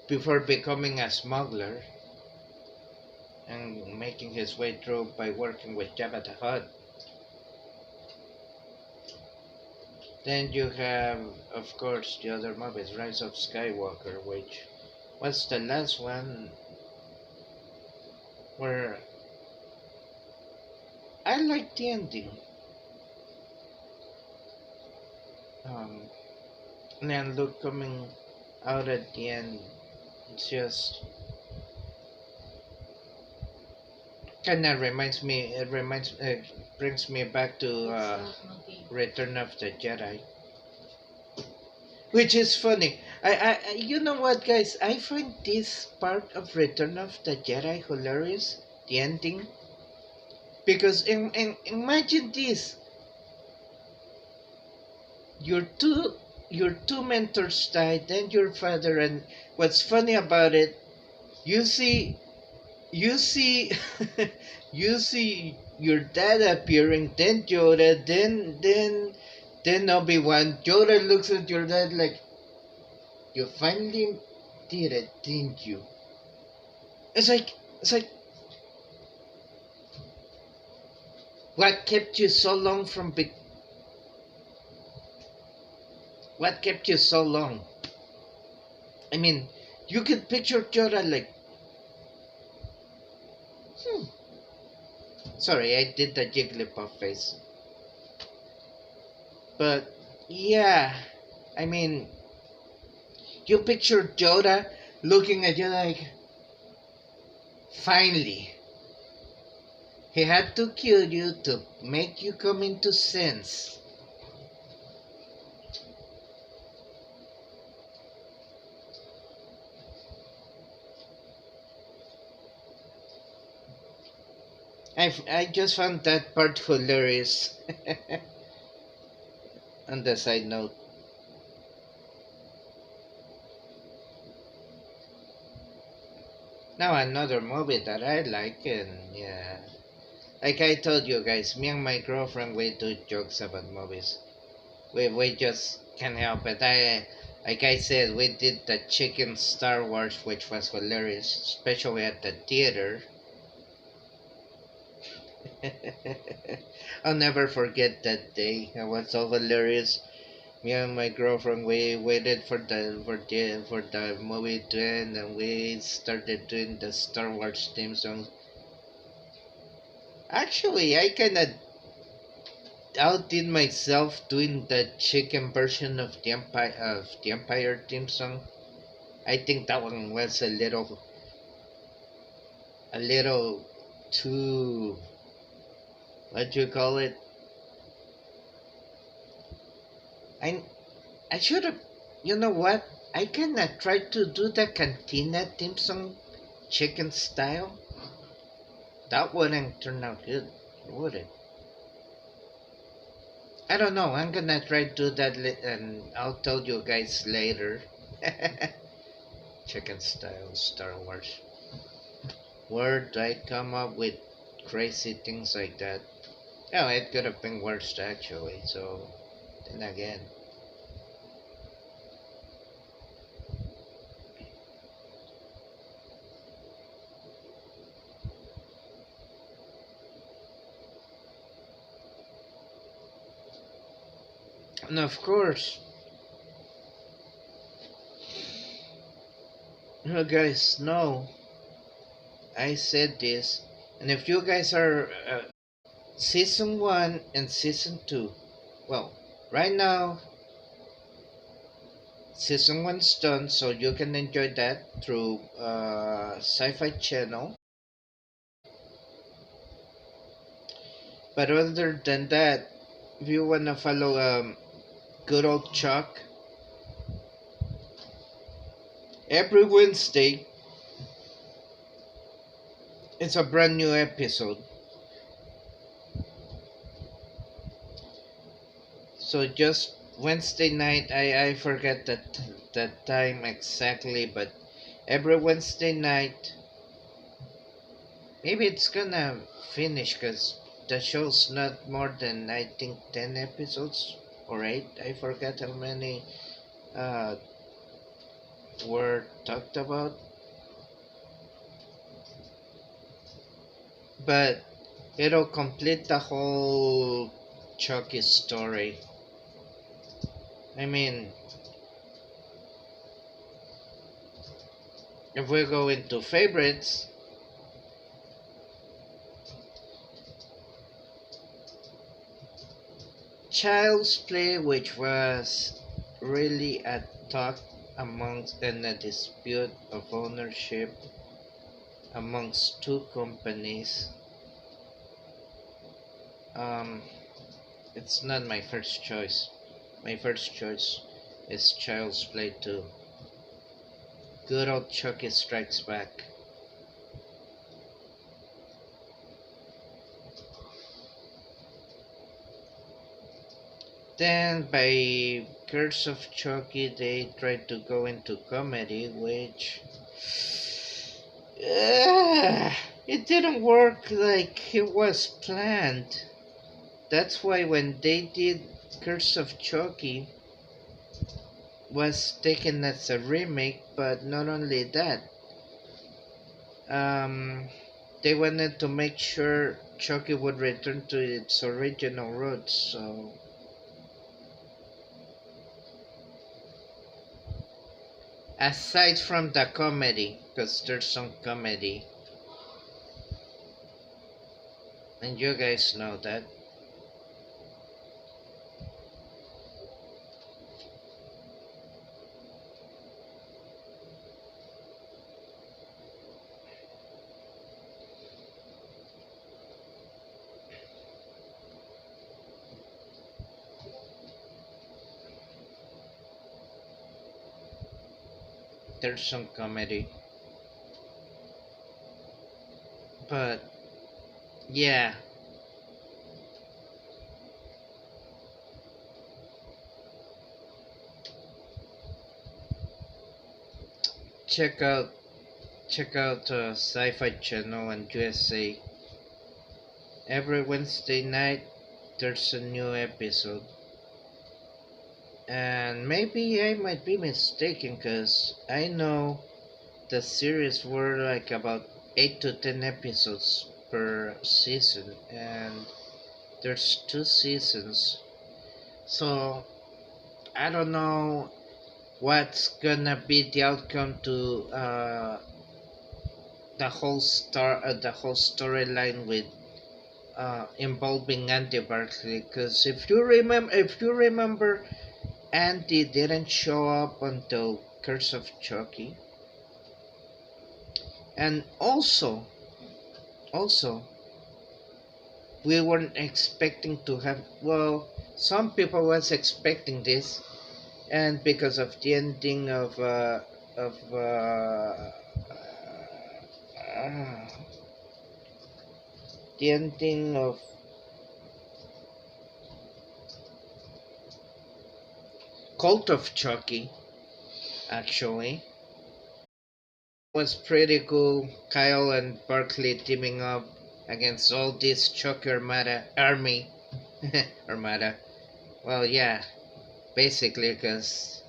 before becoming a smuggler and making his way through by working with Jabba the Hutt. Then you have, of course, the other movies, Rise of Skywalker, which was the last one where I liked the ending. And then Luke coming out at the end, just kind of brings me back to Return of the Jedi, which is funny. You know what, guys? I find this part of Return of the Jedi hilarious, the ending, because imagine this: your two mentors died, then your father, and what's funny about it, you see you see you see your dad appearing, then Yoda, then Obi-Wan. Yoda looks at your dad like, you finally did it, didn't you? It's like what kept you so long from what kept you so long? I mean, you could picture Yoda like, Sorry, I did the Jigglypuff face. But, yeah, I mean, you picture Yoda looking at you like, finally, he had to kill you to make you come into sense. I just found that part hilarious. On the side note. Now another movie that I like, and yeah, like I told you guys, me and my girlfriend, we do jokes about movies. We just can't help it. Like I said, we did the Chicken Star Wars, which was hilarious, especially at the theater. I'll never forget that day. It was so hilarious. Me and my girlfriend, we waited for the movie to end, and we started doing the Star Wars theme song. Actually, I kind of outdid myself doing the chicken version of the Empire theme song. I think that one was a little too, what do you call it? I should have, you know what? I kinda tried to do the Cantina theme song chicken style. That wouldn't turn out good, would it? I don't know. I'm gonna try to do that, and I'll tell you guys later. Chicken style Star Wars. Where did I come up with crazy things like that? Oh, it could have been worse actually. So then again. And of course, you guys know I said this, and if you guys are season 1 and season 2, well, right now season 1's done, so you can enjoy that through Sci-Fi Channel. But other than that, if you wanna follow good old Chuck, every Wednesday it's a brand new episode. So just Wednesday night, I forget that time exactly, but every Wednesday night, maybe it's gonna finish because the show's not more than I think 10 episodes or 8. I forget how many uh, were talked about, but it'll complete the whole Chucky story. I mean, if we go into favorites, Child's Play, which was really a talk amongst and a dispute of ownership amongst two companies. Um, it's not my first choice. My first choice is Child's Play 2. Good old Chucky Strikes Back. Then by Curse of Chucky they tried to go into comedy, which it didn't work like it was planned. That's why when they did Curse of Chucky was taken as a remake, but not only that, um, they wanted to make sure Chucky would return to its original roots. So aside from the comedy, because there's some comedy, and you guys know that. There's some comedy, but yeah, check out Sci-Fi Channel and USA. Every Wednesday night, there's a new episode, and maybe I might be mistaken, cause I know the series were like about 8 to 10 episodes per season, and there's 2 seasons. So I don't know what's gonna be the outcome to the whole storyline with involving Andy Barclay. Because if you remember, Andy didn't show up until Curse of Chucky, and also we weren't expecting to have, well, some people was expecting this, and because of the ending of uh, the ending of Cult of Chucky, actually. Was pretty cool. Kyle and Barkley teaming up against all this Chucky Armada army. Armada. Well, yeah, basically, because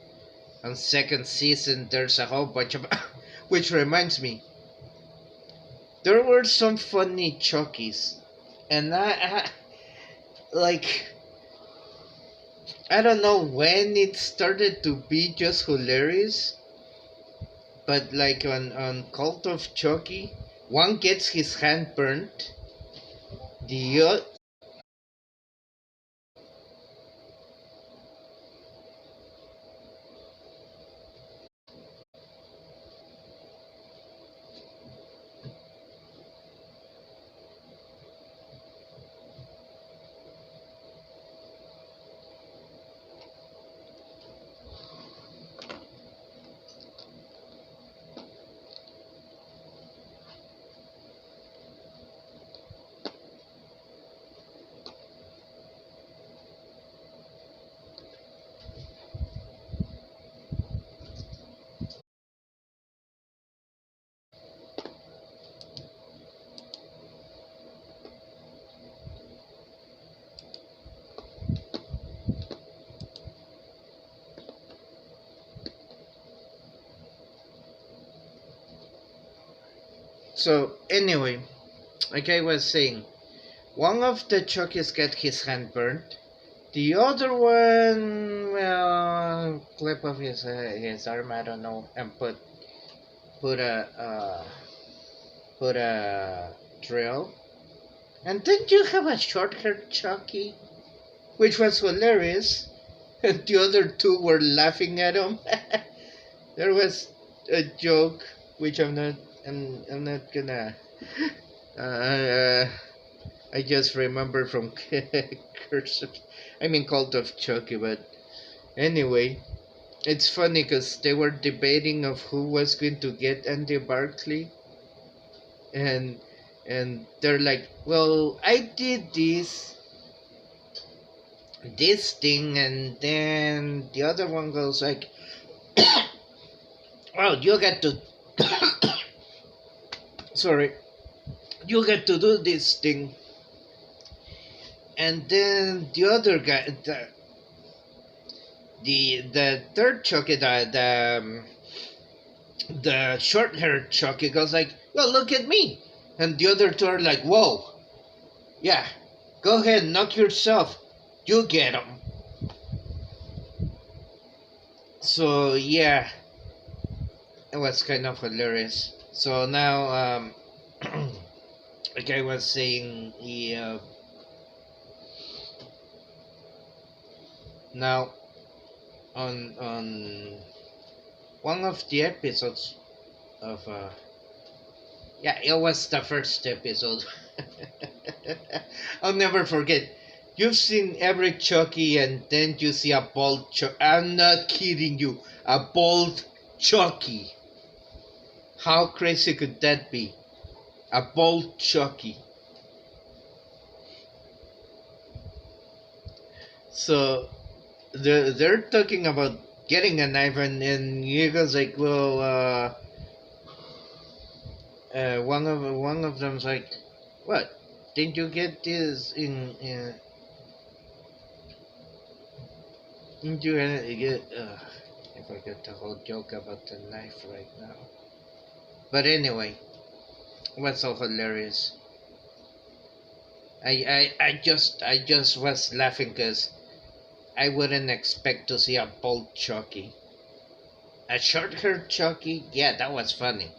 on second season there's a whole bunch of. Which reminds me, there were some funny Chuckies, and like I don't know when it started to be just hilarious, but like on Cult of Chucky, one gets his hand burnt, the so anyway, like I was saying, one of the Chuckies got his hand burnt. The other one, well, clip off his arm, I don't know, and put a put a drill. And then you have a short-haired Chucky, which was hilarious. And the other two were laughing at him. There was a joke, which I'm not gonna. Uh, I just remember from Curse of, I mean Cult of Chucky, but anyway, it's funny because they were debating of who was going to get Andy Barkley, and they're like, well, I did this thing, and then the other one goes like, well, you get to sorry, you get to do this thing, and then the other guy, the third Chucky, the short haired Chucky goes like, well, look at me, and the other two are like, whoa, yeah, go ahead, knock yourself, you get him. So yeah, it was kind of hilarious. So now, like I was saying, now on one of the episodes of yeah, it was the first episode. I'll never forget. You've seen every Chucky, and then you see a bald Chucky. I'm not kidding you. A bald Chucky. How crazy could that be? A bald Chucky. So they're talking about getting a knife, and he goes like, well, one of them's like, what? Didn't you get this in didn't you get? I forgot the whole joke about the knife right now. But anyway, it was so hilarious. I just was laughing because I wouldn't expect to see a bald Chucky. A short-haired Chucky, yeah, that was funny.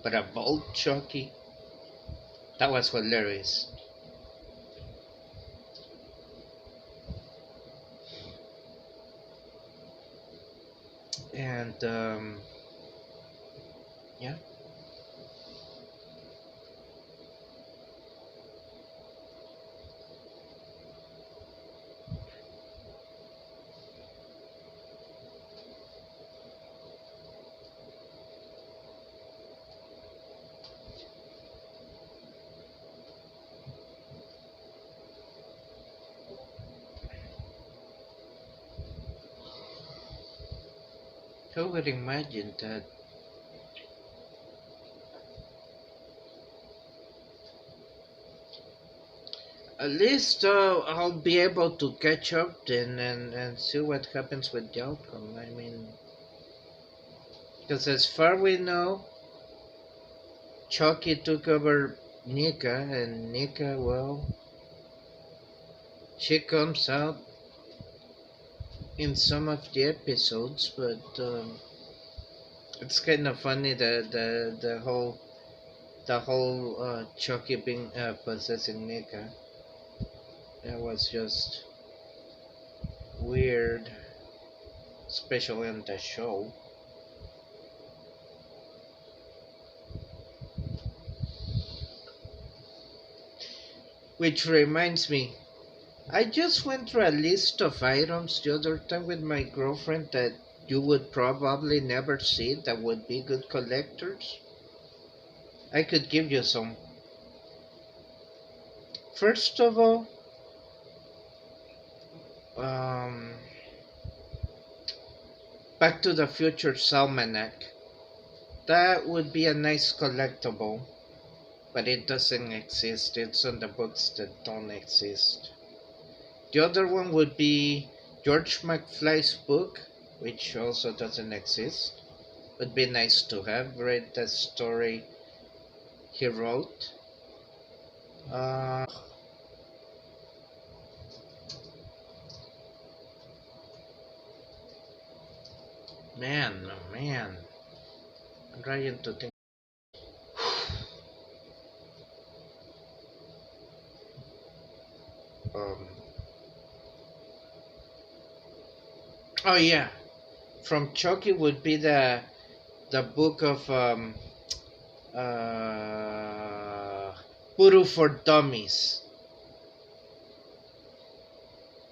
But a bald Chucky, that was hilarious. And yeah. Who would imagine that? At least I'll be able to catch up then and see what happens with the outcome. I mean, because as far we know, Chucky took over Nika, and Nika, well, she comes out in some of the episodes, but it's kind of funny the whole Chucky being possessing Nika. That was just weird, especially on the show. Which reminds me, I just went through a list of items the other time with my girlfriend that you would probably never see that would be good collectors. I could give you some. First of all, um, Back to the Future Almanac. That would be a nice collectible, but it doesn't exist. It's on the books that don't exist. The other one would be George McFly's book, which also doesn't exist. Would be nice to have. Read the story he wrote. Uh, man. I'm trying to think. Um, oh yeah, from Chucky would be the book of Puru for Dummies.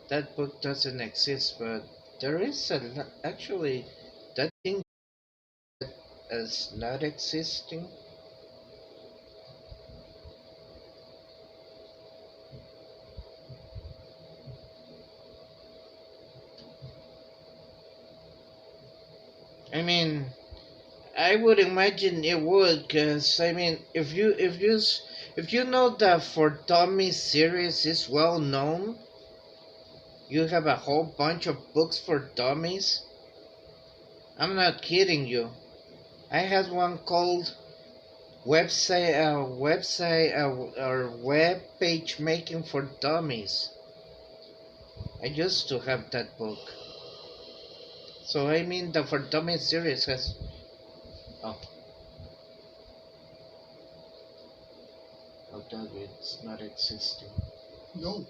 That book doesn't exist, but there is actually that thing as not existing. I mean, I would imagine it would, cause I mean, if you know that For Dummies series is well known, you have a whole bunch of books for dummies. I'm not kidding you. I had one called or web page making for dummies. I used to have that book. So I mean, the For Dummies series has. Oh, I'll tell you, it's not existing. No,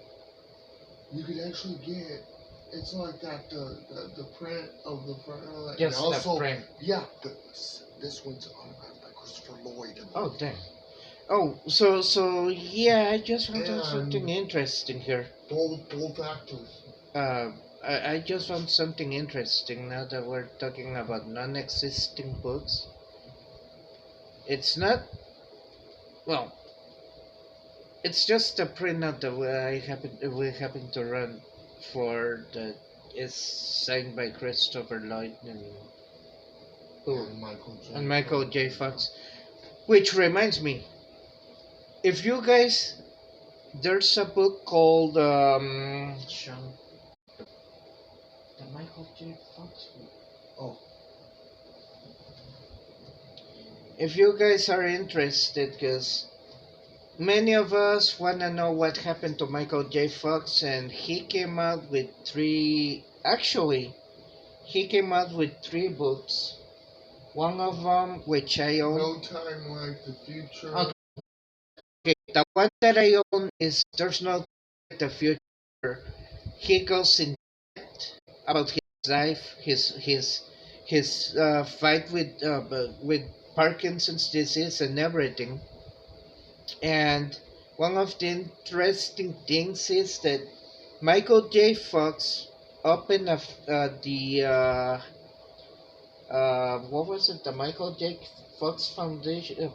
you could actually get. It's like that the print of the front. Yes, and also, the print. Yeah, this one's autographed by Christopher Lloyd. Oh, damn. Oh, so yeah, I just found out something And interesting here. both actors. I just found something interesting now that we're talking about non-existing books. It's not, well, it's just a printout that we happen to run for that is signed by Christopher Lloyd and who? And Michael J. Fox. Which reminds me, if you guys, there's a book called Sean, the Michael J. Fox book. Oh, If you guys are interested, because many of us want to know what happened to Michael J. Fox, and he came out with three. Actually, he came out with three books. One of them, which I own. No Time Like the Future. Okay, the one that I own is There's No Time Like the Future. He goes in depth about his life, his fight with Parkinson's disease and everything. And one of the interesting things is that Michael J. Fox opened what was it? The Michael J. Fox Foundation.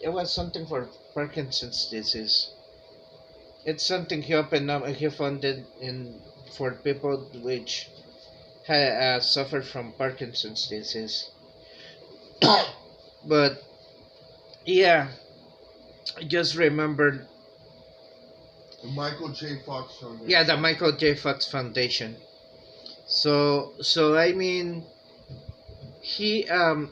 It was something for Parkinson's disease. It's something he opened up. He funded in for people which suffered from Parkinson's disease. But yeah, I just remembered. The Michael J. Fox Foundation. Yeah, the Michael J. Fox Foundation. So I mean, he at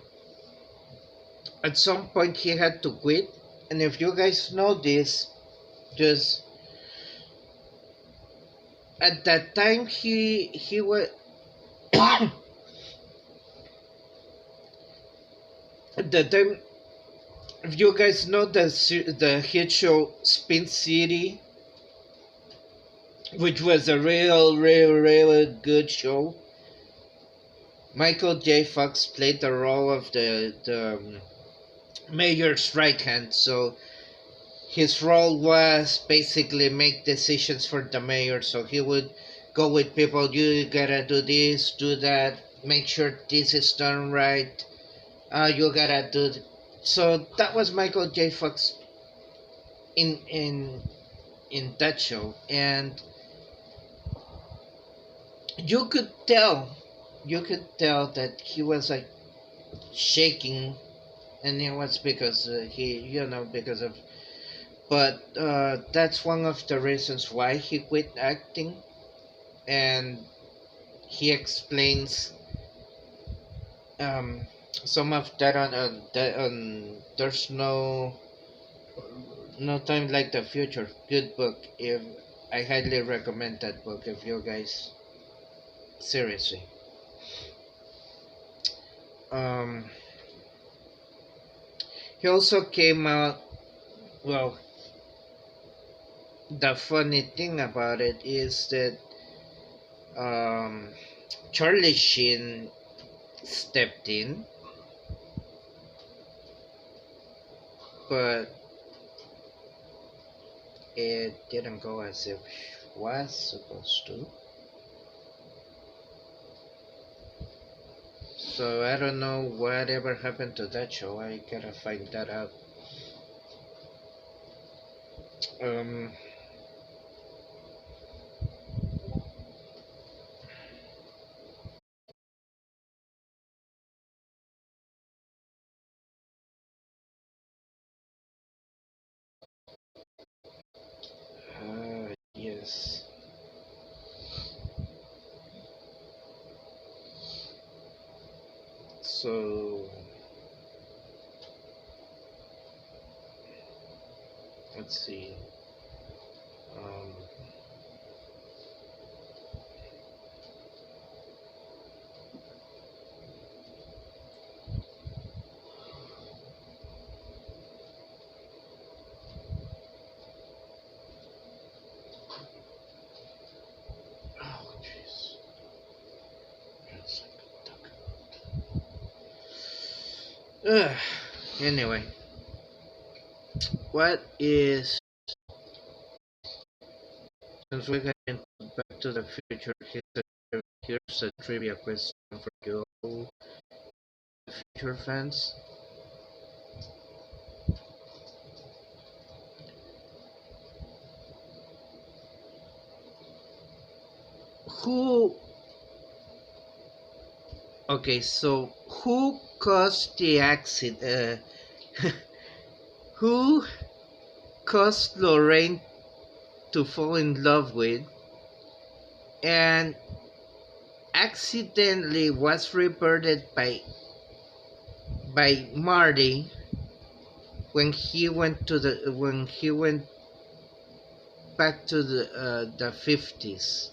some point he had to quit, and if you guys know this, just at that time he was at that time, if you guys know the hit show Spin City, which was a real good show. Michael J. Fox played the role of the mayor's right hand, so his role was basically make decisions for the mayor. So he would go with people, you gotta do this, do that, make sure this is done right. You gotta do. So that was Michael J. Fox in that show, and you could tell that he was like shaking, and it was because because of. But that's one of the reasons why he quit acting, and he explains some of that on There's No Time Like the Future. Good book. If I highly recommend that book if you guys seriously. He also came out. Well, the funny thing about it is that Charlie Sheen stepped in, but it didn't go as it was supposed to. So I don't know whatever happened to that show. I gotta find that out. Yes. So let's see. Oh, jeez. Anyway, what is, since we're getting back to the future, here's a trivia question for you all future fans. Who Okay, so who caused the accident? Who caused Lorraine to fall in love with and accidentally was reverted by Marty when he went back to the 50s?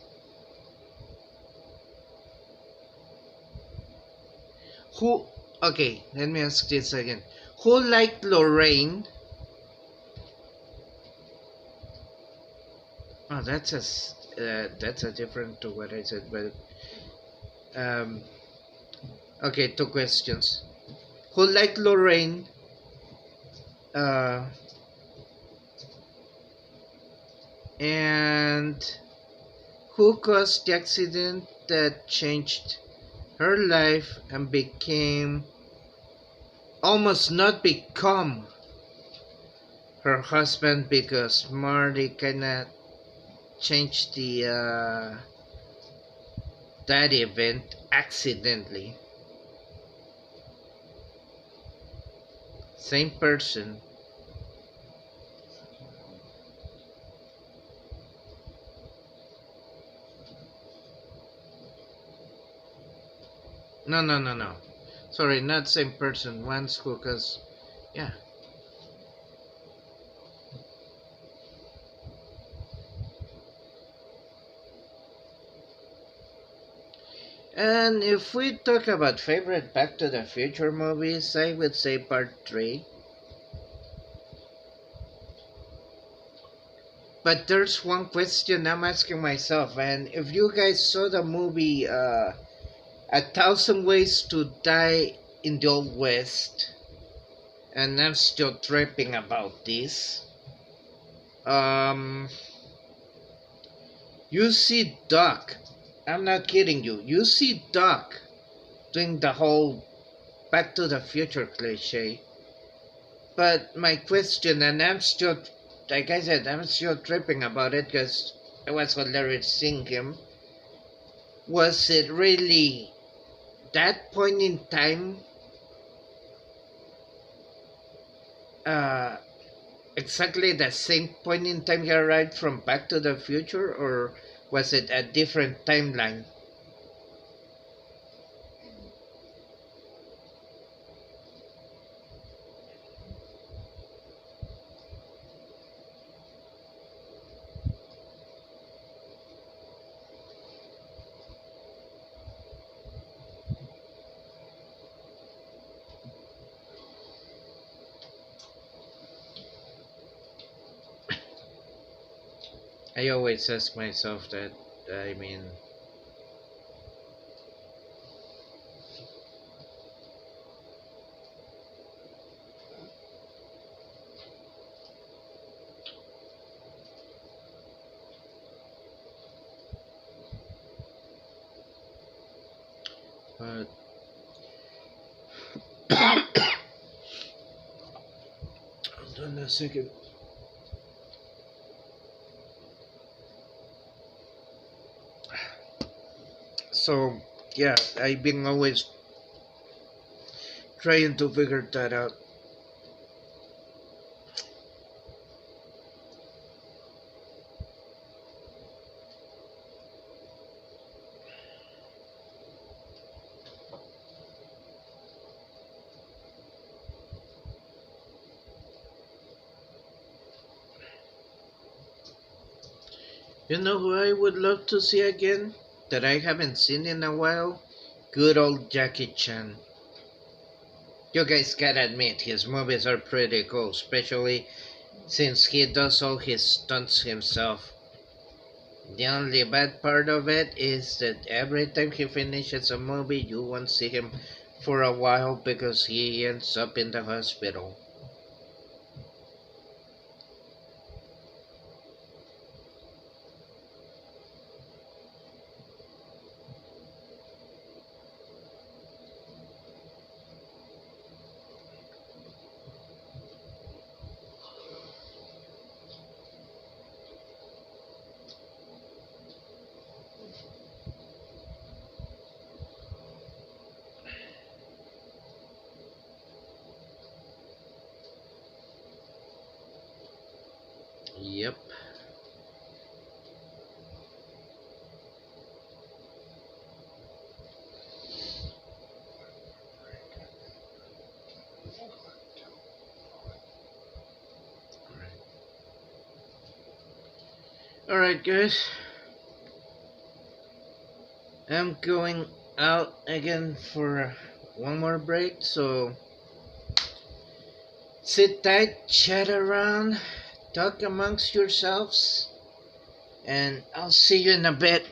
Who? Okay, let me ask this again. Who liked Lorraine? Oh, that's a different to what I said, but okay, two questions. Who liked Lorraine? And who caused the accident that changed her life and became, almost not become, her husband, because Marty kinda changed the that event accidentally. Same person. No, no, no, no. Sorry, not same person. One school, cause yeah. And if we talk about favorite Back to the Future movies, I would say Part 3. But there's one question I'm asking myself, and if you guys saw the movie A Thousand Ways to Die in the Old West, and I'm still tripping about this. Um, you see Doc. I'm not kidding you. You see Doc doing the whole Back to the Future cliche. But my question, and I'm still, like I said, I'm still tripping about it because it was hilarious seeing him. Was it really that point in time? Uh, exactly the same point in time he arrived from Back to the Future, or was it a different timeline? I always ask myself that. I mean, but hold on a second. So yeah, I've been always trying to figure that out. You know who I would love to see again that I haven't seen in a while? Good old Jackie Chan. You guys gotta admit his movies are pretty cool, especially since he does all his stunts himself. The only bad part of it is that every time he finishes a movie, you won't see him for a while because he ends up in the hospital. Yep. Alright, guys. I'm going out again for one more break, so sit tight, chat around, talk amongst yourselves, and I'll see you in a bit.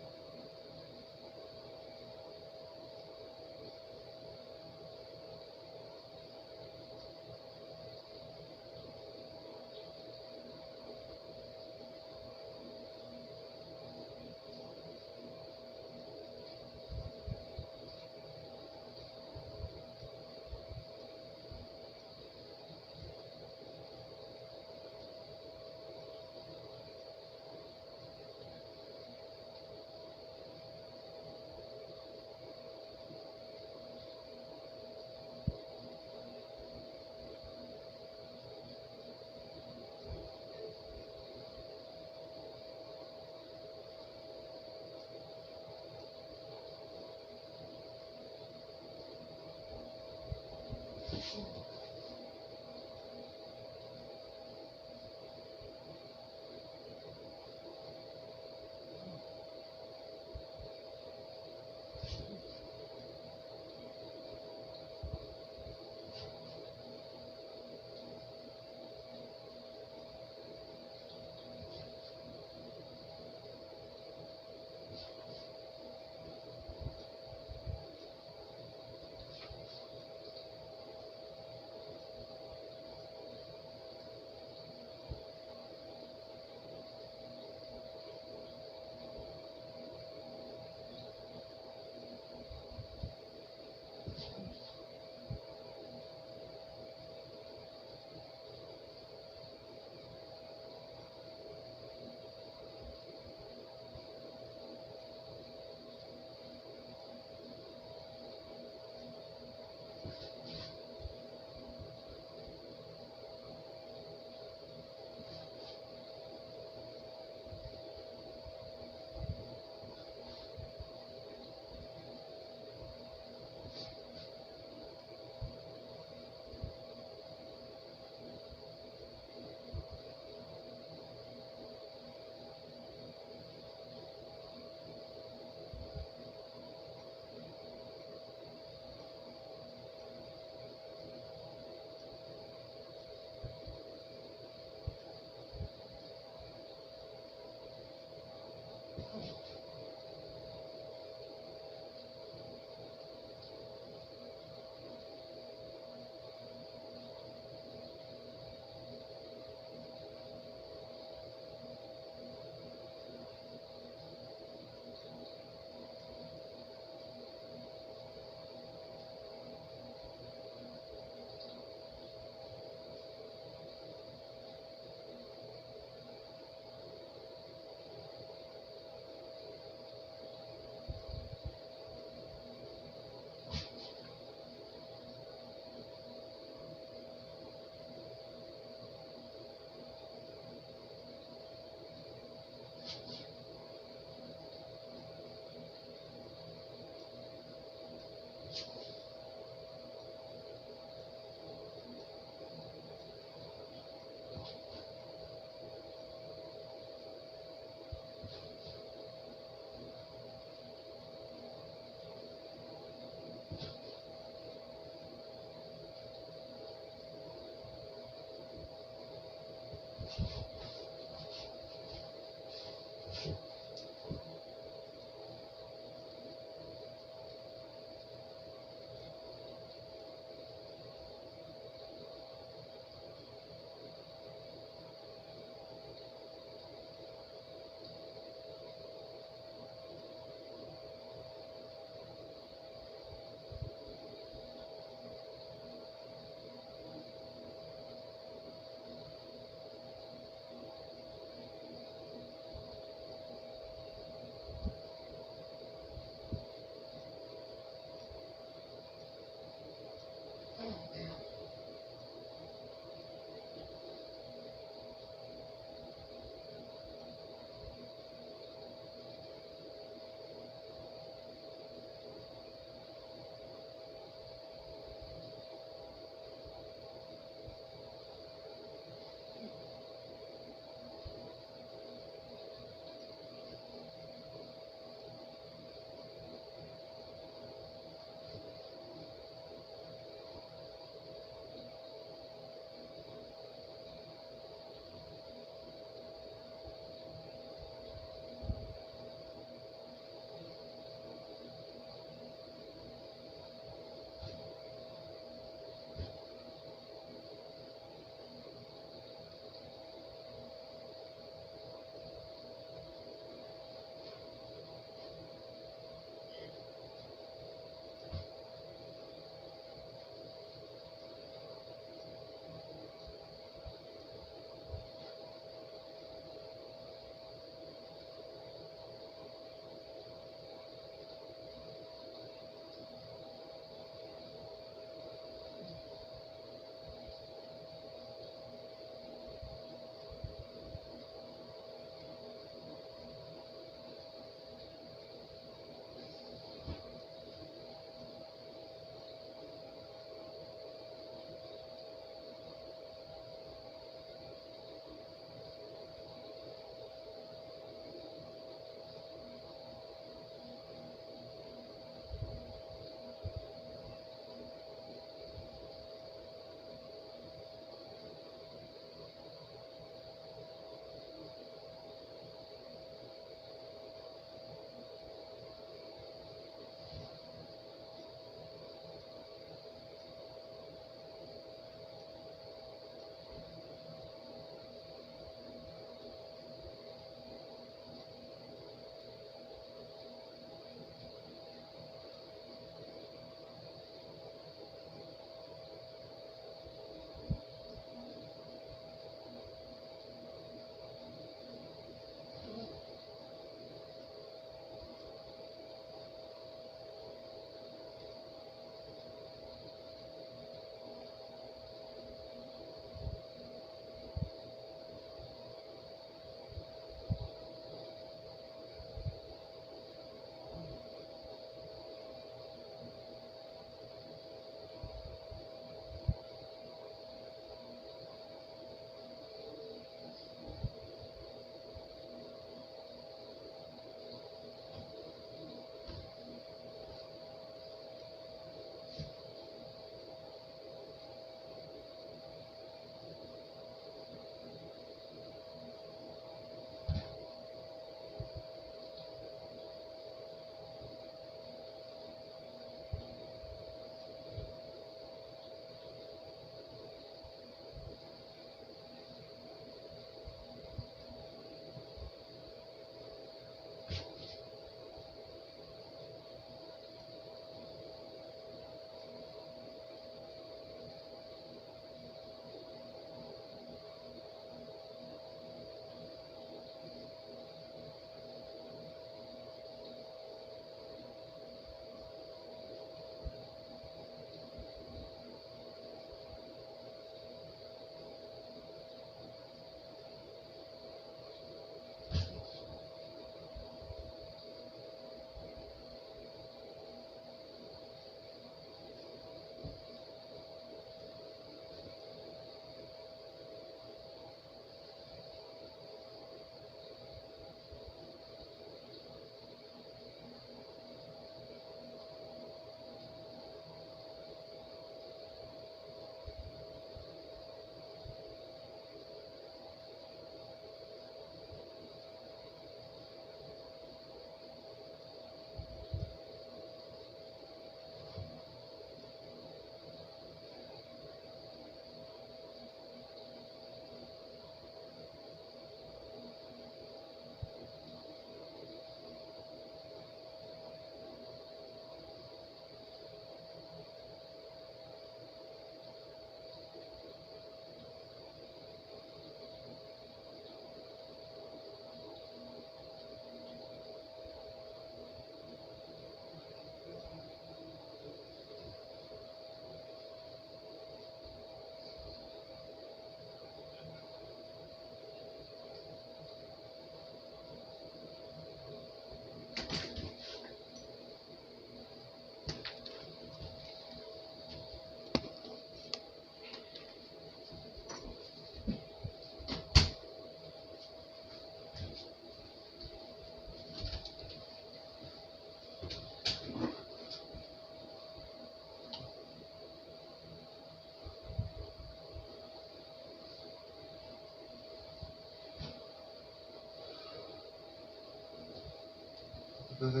See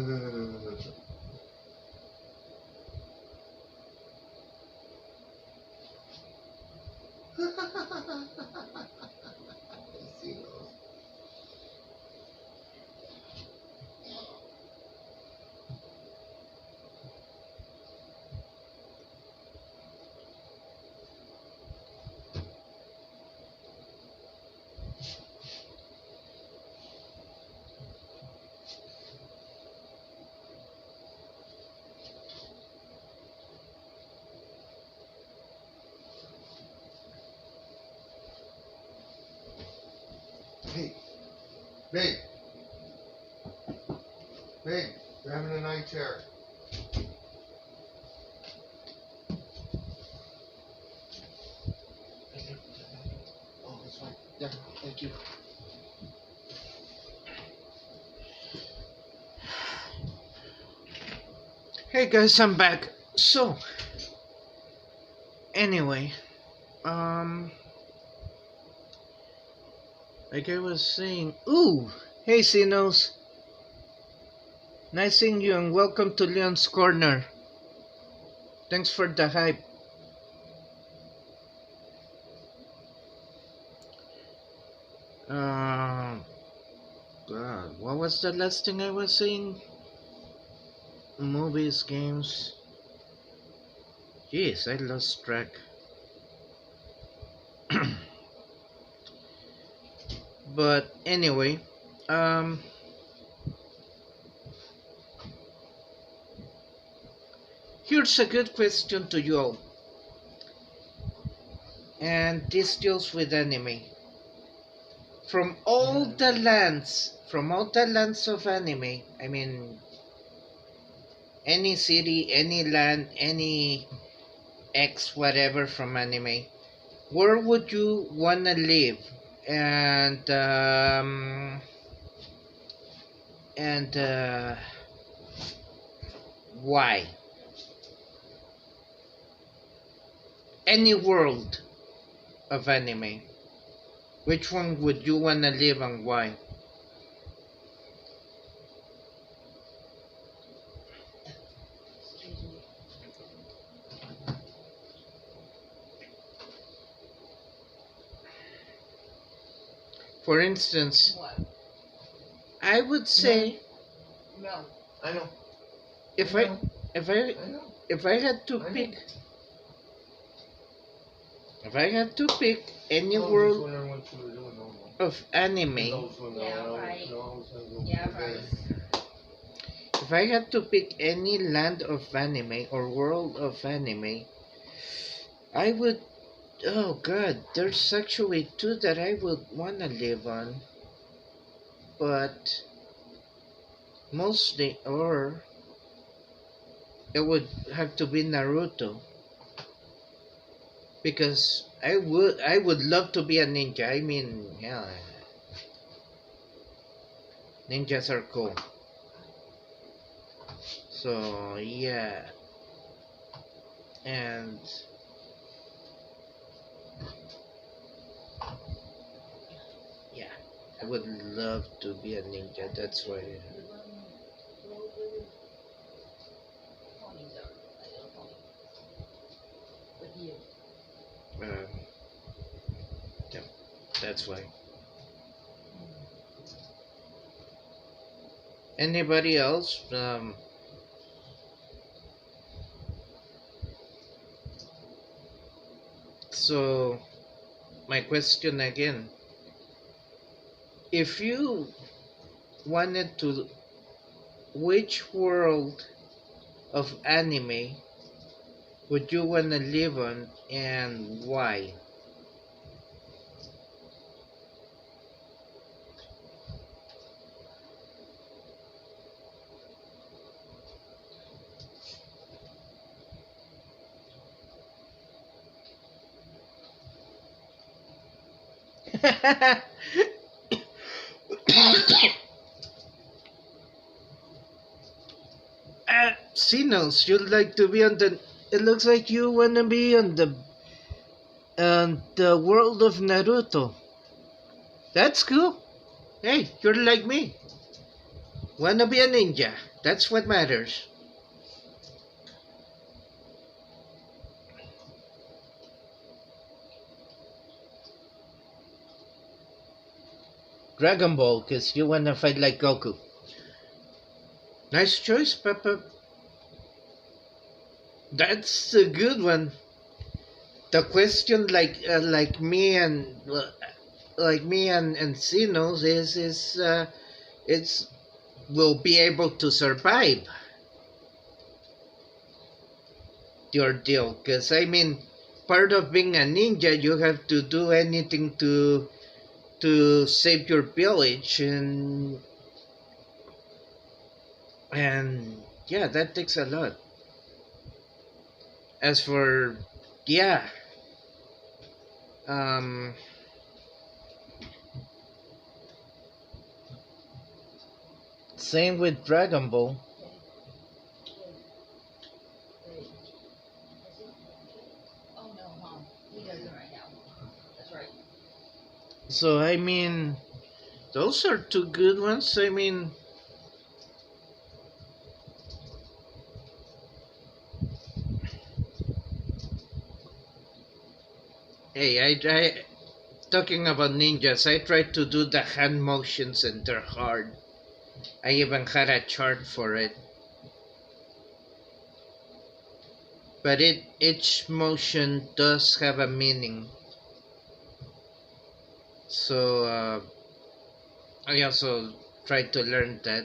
those. Hey, babe. Babe, you're having a night chair. Oh, that's fine. Yeah, thank you. Hey guys, I'm back. So, anyway, like I was saying, ooh, hey Sinos, nice seeing you and welcome to Leon's Corner. Thanks for the hype. God, what was the last thing I was saying? Movies, games. Jeez, I lost track. But anyway, here's a good question to you all. And this deals with anime. From all the lands of anime, I mean, any city, any land, any X whatever from anime, where would you wanna live? And why? Any world of anime, which one would you wanna live and why? Excuse me. For instance, What? I would say No. I know. if I I know. if I I know. if I had to I know. pick if I had to pick any No, world just wondering what you were doing. No, no. of anime, Yeah, right. Yeah, right. if I had to pick any land of anime or world of anime, I would. Oh God, there's actually two that I would wanna live on, but mostly, or it would have to be Naruto because I would love to be a ninja. I mean, yeah, ninjas are cool. So yeah, and yeah, I would love to be a ninja. That's why. Ponies are. I love ponies. But you. Uh, yeah, that's why. Anybody else? So my question again: if you wanted to, which world of anime would you wanna live on and why? Sinos, you'd like to be on the. It looks like you wanna be on the world of Naruto. That's cool. Hey, you're like me. Wanna be a ninja? That's what matters. Dragon Ball, because you wanna fight like Goku. Nice choice, Peppa. That's a good one. The question, like me and and Sinos is it's will be able to survive the ordeal. Because I mean, part of being a ninja, you have to do anything to save your village, and yeah, that takes a lot. As for yeah, um, same with Dragon Ball. Wait. Is it? Oh no, Mom. He doesn't right now. That's right. So I mean, those are two good ones. I mean, hey, I talking about ninjas. I tried to do the hand motions and they're hard. I even had a chart for it. But each motion does have a meaning. So I also tried to learn that.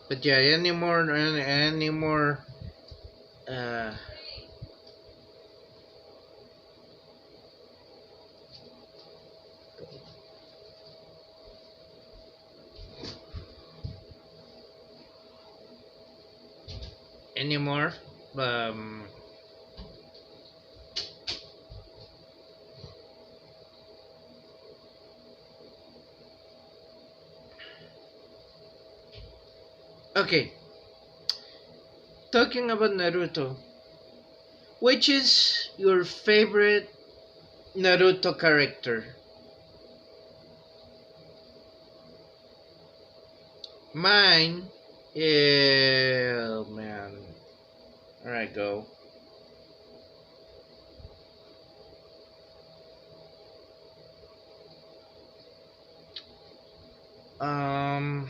But yeah, any more uh, any more um, okay, talking about Naruto, which is your favorite Naruto character? Mine, oh man, there I go. Um,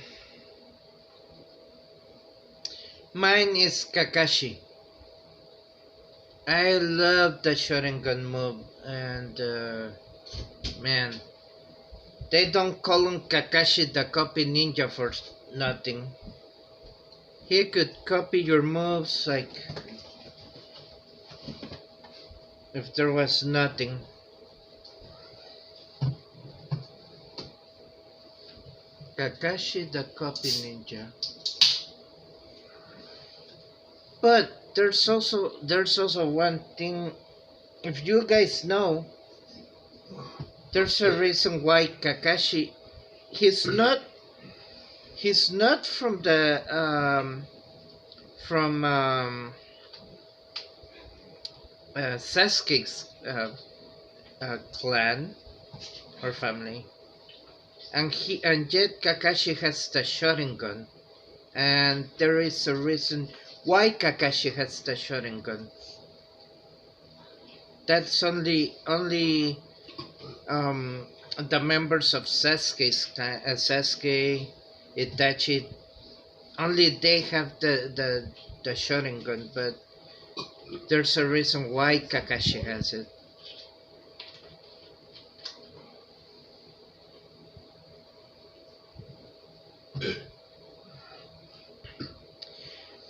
Mine is Kakashi. I love the Sharingan move, and man, they don't call him Kakashi the copy ninja for nothing. He could copy your moves like if there was nothing. Kakashi the copy ninja. But there's also one thing. If you guys know, there's a reason why Kakashi he's not from the from Sasuke's clan or family, and yet Kakashi has the Sharingan, and there is a reason why Kakashi has the Sharingan. That's only the members of Sasuke's clan, Sasuke, Itachi, only they have the Sharingan, but there's a reason why Kakashi has it.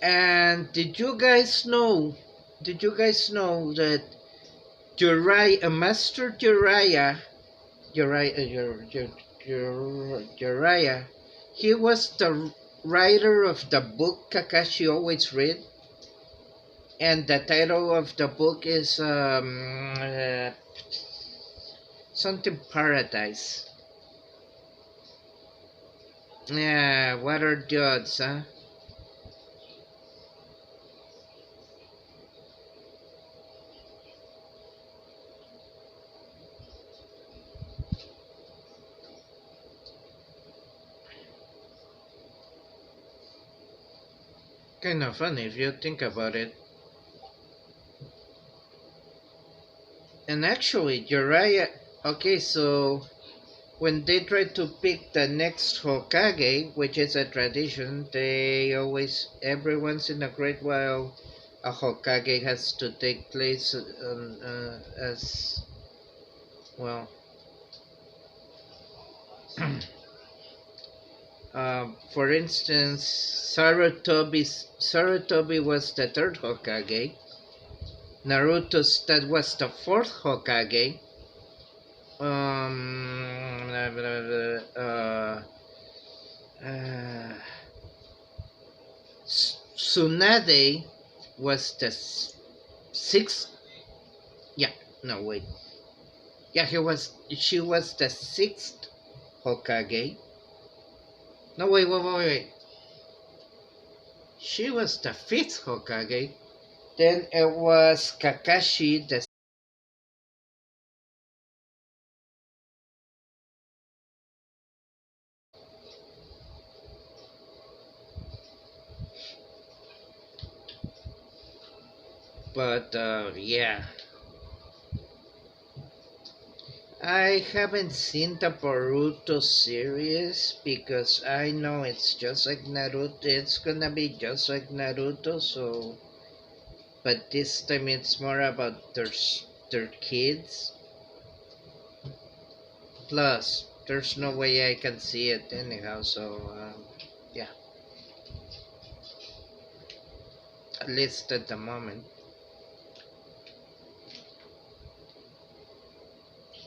And did you guys know? Did you guys know that Jiraiya, Master Jiraiya, Jiraiya. He was the writer of the book Kakashi Always Read, and the title of the book is something Paradise. Yeah, what are the odds, huh? Kind of funny if you think about it. And actually, Jiraiya. Okay, so when they try to pick the next Hokage, which is a tradition, they always, every once in a great while, a Hokage has to take place as well. For instance, Sarutobi was the third Hokage. Naruto's that was the fourth Hokage. Blah, blah, blah, Tsunade was the sixth. Yeah, no wait. Yeah, She was the sixth Hokage. No wait. She was the fifth Hokage. Then it was Kakashi the. But yeah, I haven't seen the Boruto series because I know it's just like Naruto. It's gonna be just like Naruto, so. But this time it's more about their kids. Plus, there's no way I can see it anyhow, so yeah. At least at the moment.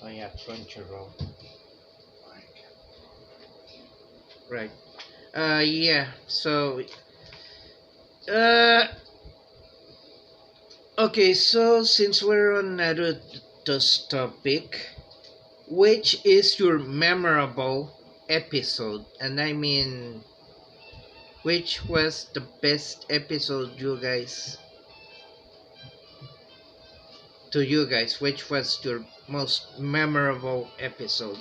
Oh yeah, Crunchyroll. Right. Yeah. So. Okay. So since we're on Naruto's topic, which is your memorable episode? And I mean, which was the best episode you guys, which was your most memorable episode?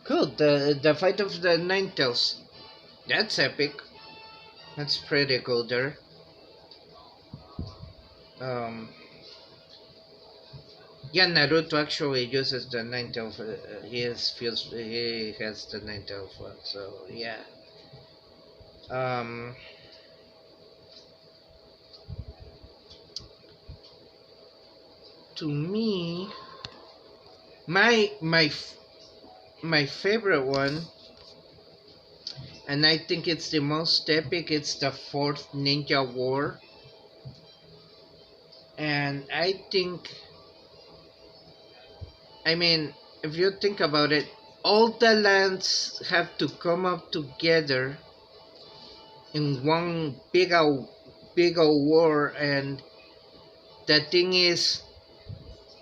Cool, the fight of the Nine Tails. That's epic. That's pretty cool there. Um, yeah, Naruto actually uses the Nine Tail. He has the Nine Tail one. So yeah. Um, to me, my favorite one, and I think it's the most epic. It's the fourth Ninja War, and I mean, if you think about it, all the lands have to come up together in one big old war, and the thing is,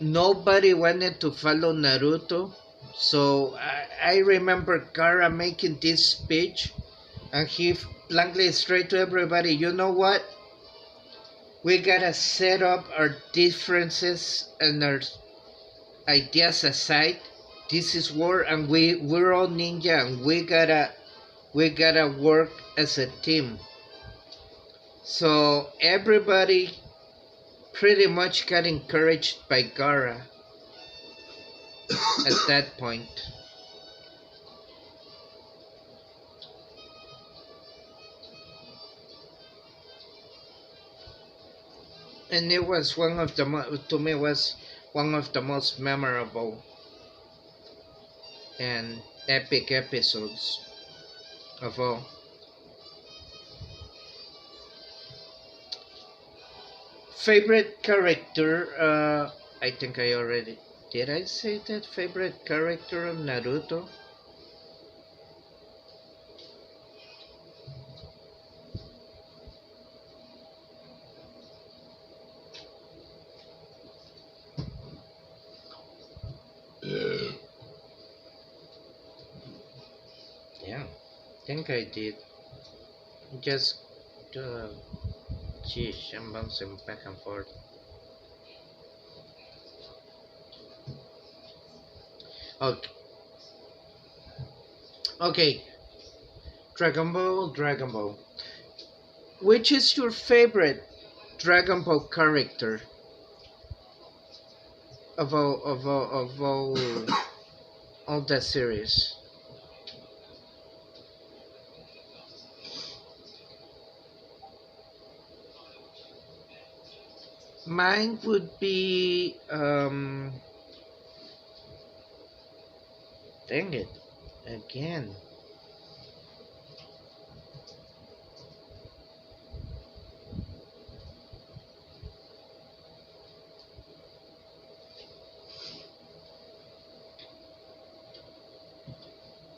nobody wanted to follow Naruto. So I remember Kara making this speech, and he blankly straight to everybody, you know what? We gotta set up our differences and our ideas aside. This is war, and we're all ninja, and we gotta work as a team. So everybody pretty much got encouraged by Gaara at that point. And it was to me was one of the most memorable and epic episodes of all. Favorite character? I think I already did. I say that favorite character of Naruto. Yeah, I think I did. Just, uh, geez, I'm bouncing back and forth. Okay, okay. Dragon Ball, Dragon Ball. Which is your favorite Dragon Ball character of all that series? Mine would be dang it, again.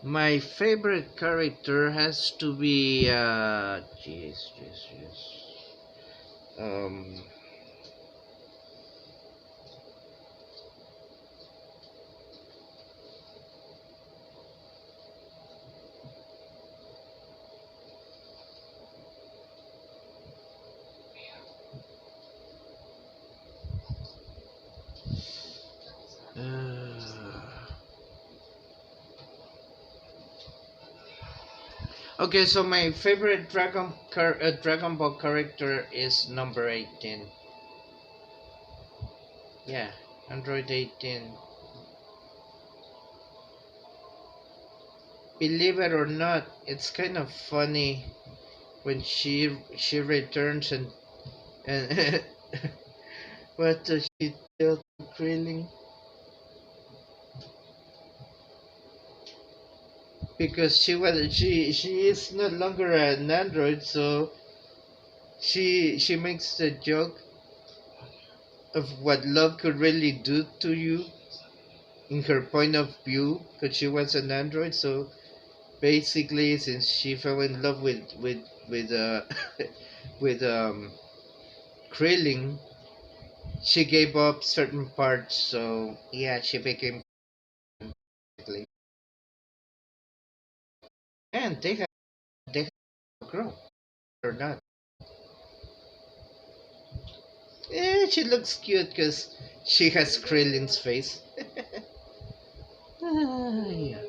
My favorite character has to be jeez, jeez, jeez. Um, uh, okay, so my favorite Dragon Ball character is number 18. Yeah, Android 18. Believe it or not, it's kind of funny when she returns and what does she tell Krillin? Because she is no longer an android, so she makes the joke of what love could really do to you in her point of view, because she was an android. So basically, since she fell in love with with Krillin, she gave up certain parts. So yeah, she became Krillin. And they have grown or not. She looks cute because she has Krillin's face. Yeah.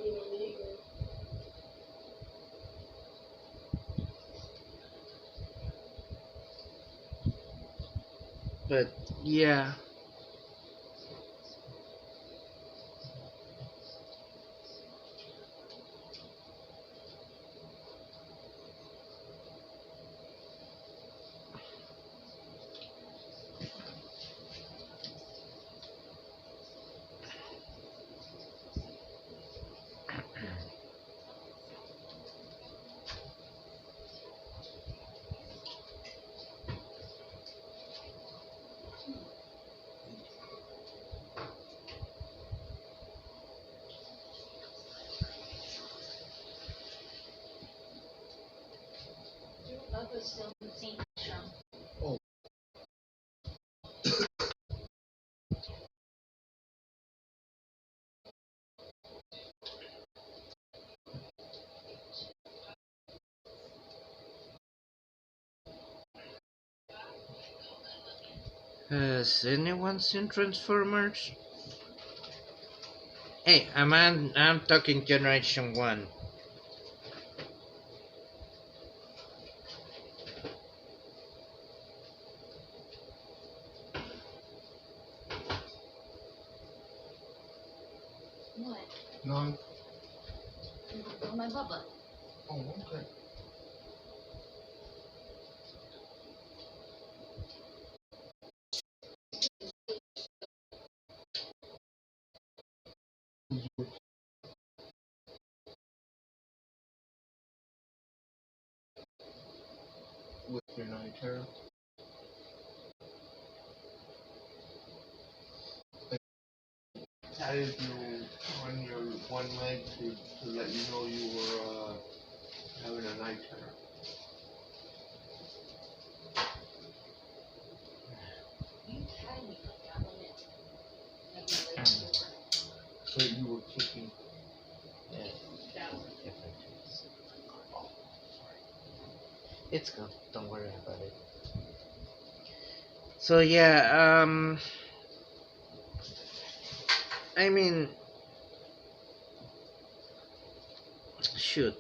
But yeah. Oh, Has anyone seen Transformers? Hey, I'm talking Generation One. What? none. Oh, my Bubba. Oh, okay. With United Terror. added you on your one leg to let you know you were having a night terror. You had me for that one. Like my legs were So you were kicking. Yeah. that one. Oh, it's good. Don't worry about it. So yeah, I mean, shoot.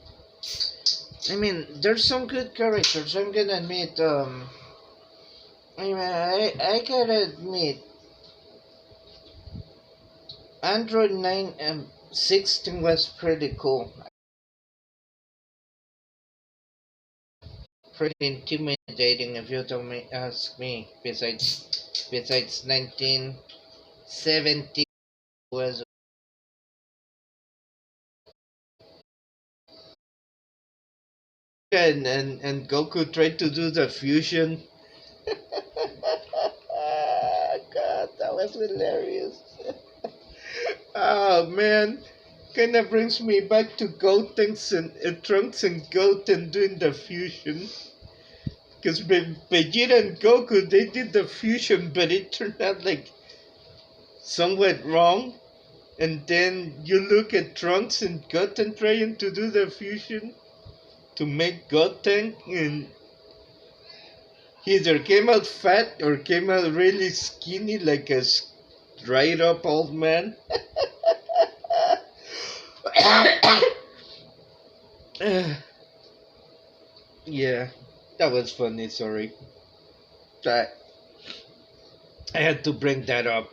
I mean, there's some good characters. I'm gonna admit. I mean, I gotta admit, Android 9 and 16 was pretty cool. Pretty intimidating if you don't ask me. Besides 1970 was and Goku tried to do the fusion. God, that was hilarious. Oh man, kinda brings me back to Gotenks and Trunks and Goten doing the fusion. Because Vegeta and Goku, they did the fusion, but it turned out like somewhat wrong. And then you look at Trunks and Goten trying to do the fusion to make Goten, and he either came out fat or came out really skinny, like a dried up old man. Yeah, that was funny. Sorry, I, I had to bring that up.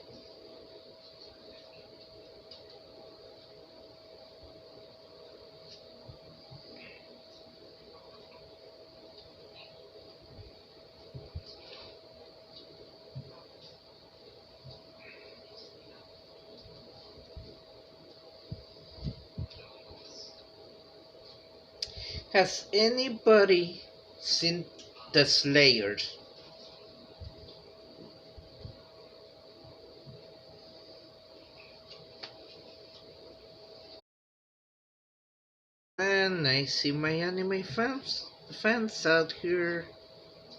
Has anybody seen the Slayers? And I see my anime fans out here.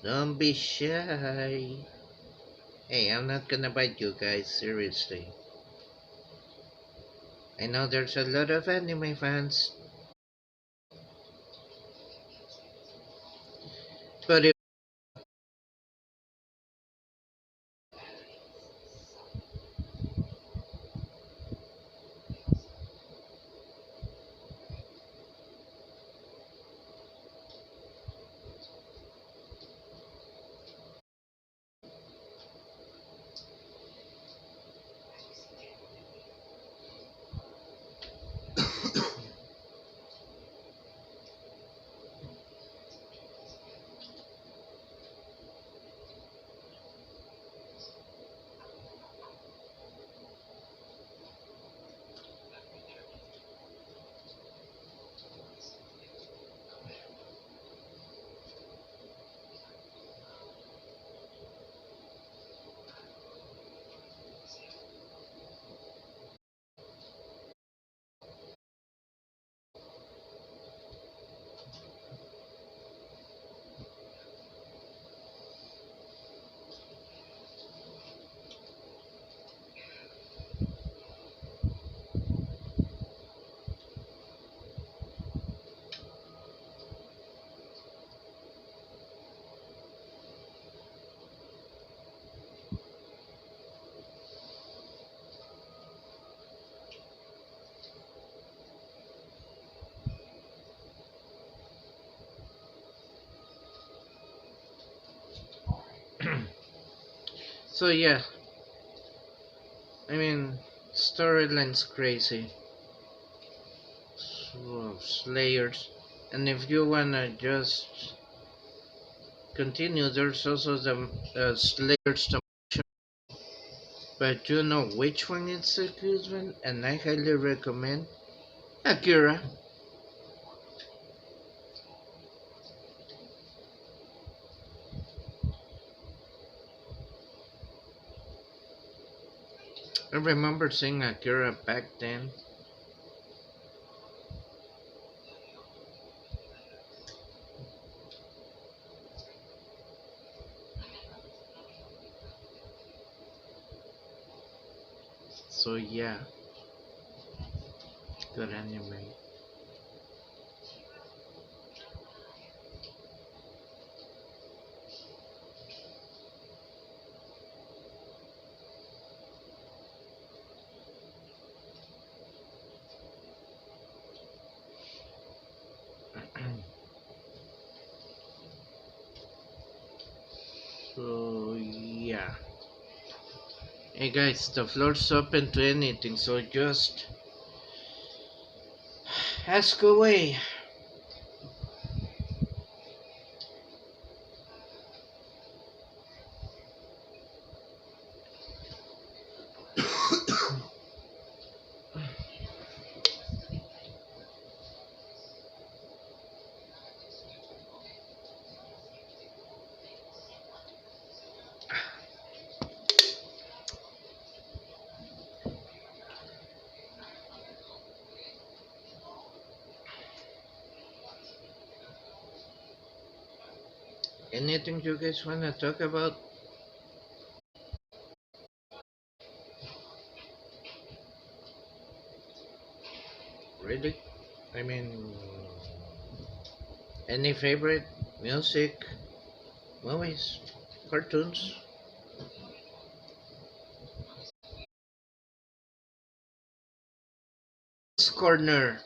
Don't be shy. Hey, I'm not gonna bite you guys, seriously. I know there's a lot of anime fans, but if so yeah, I mean, storyline's crazy. So, Slayers, and if you wanna just continue, there's also the Slayers, but you know which one is a good one, and I highly recommend Akira. I remember seeing Akira back then. So yeah, good anime. So yeah. Hey guys, the floor's open to anything, so just ask away. Anything you guys wanna talk about? Really? I mean, any favorite music, movies, cartoons? Corner.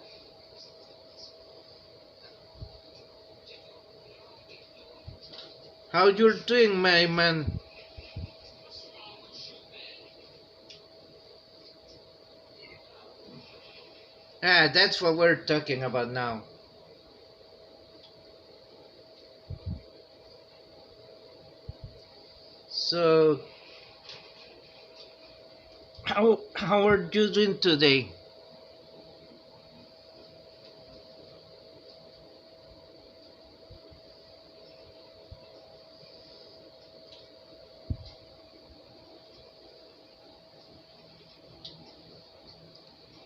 How you're doing, my man? Ah, that's what we're talking about now. So, how are you doing today?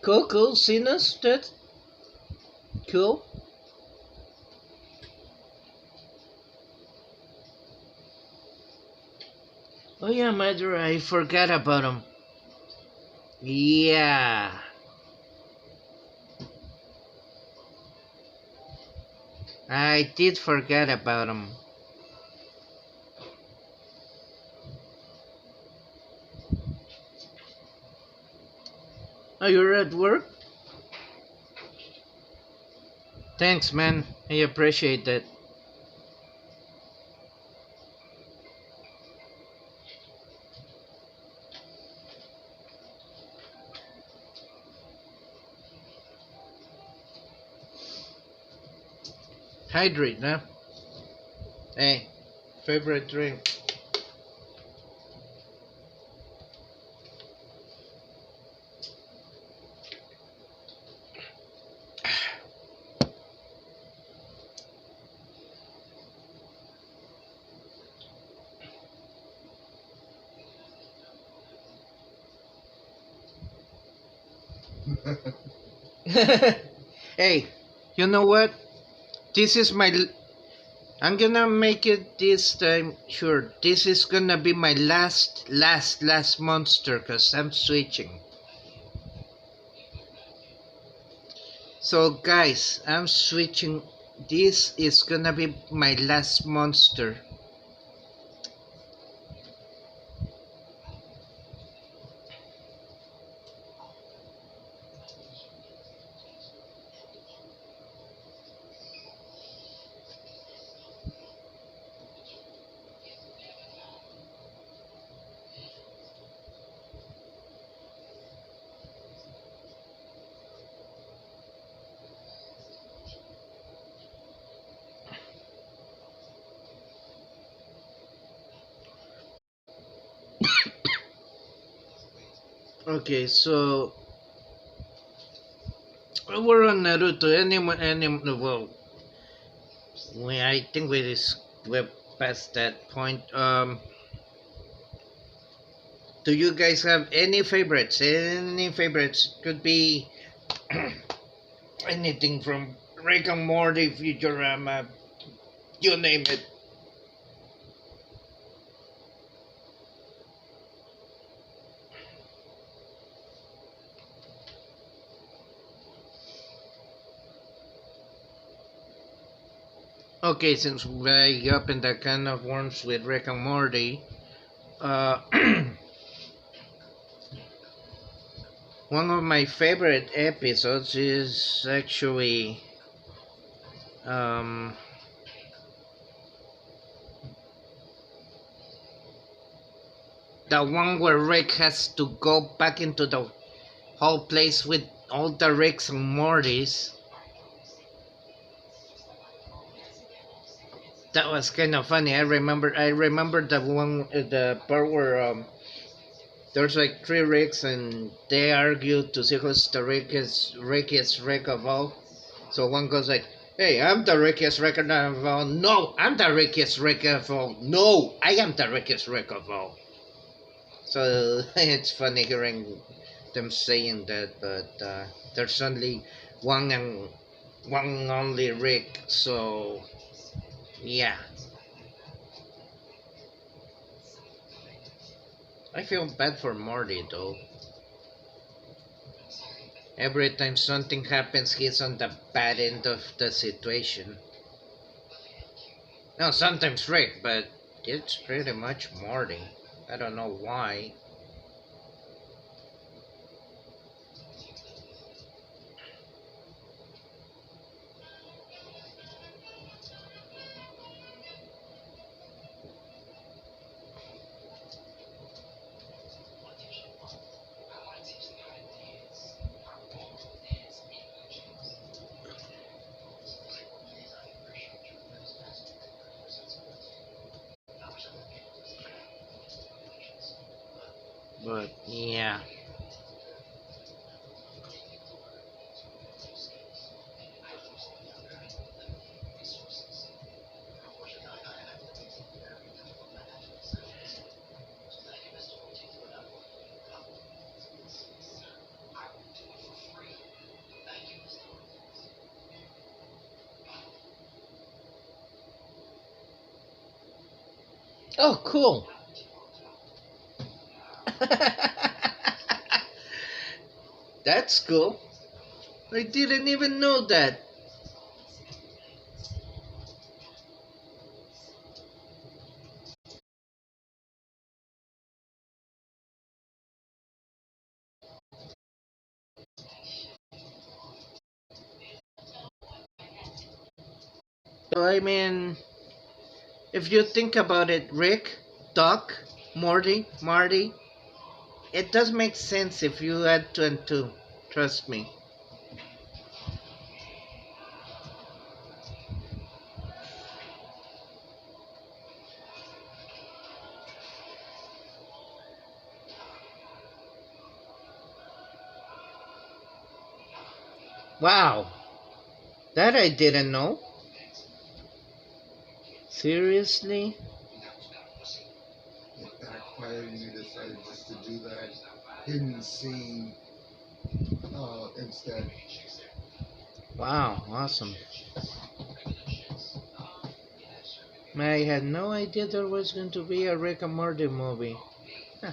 Cool, cool. Seen us, that cool. Oh yeah, mother, I forgot about him. Yeah, I did forget about him. Oh, you're at work? Thanks, man. I appreciate that. Hydrate, huh? Hey, favorite drink? Hey, you know what? This is my. I'm gonna make it this time. Sure, this is gonna be my last monster, cause I'm switching. So, guys, I'm switching. This is gonna be my last monster. Okay, so we're on Naruto. Well, I think we're past that point. Do you guys have any favorites? Any favorites? Could be anything from Rick and Morty, Futurama, you name it. Okay, since we opened that can of worms with Rick and Morty, uh, one of my favorite episodes is actually um, the one where Rick has to go back into the whole place with all the Ricks and Mortys. That was kind of funny. I remember the one, the part where there's like three Ricks and they argue to see who's the rickiest Rick of all. So one goes like, "Hey, I'm the rickiest Rick of all." No, I'm the rickiest Rick of all. No, I am the rickiest Rick of all. So it's funny hearing them saying that, but there's only one and one only Rick. So yeah, I feel bad for Morty though. Every time something happens, he's on the bad end of the situation. No, sometimes Rick, but it's pretty much Morty. I don't know why. But yeah. Oh, cool. That's cool. I didn't even know that. So, I mean, if you think about it, Rick, Doc, Morty, Marty, it does make sense if you add two and two. Trust me. Wow, that I didn't know. Seriously? It backfired and you decided just to do that hidden scene instead. Wow, awesome. I had no idea there was going to be a Rick and Morty movie. Huh.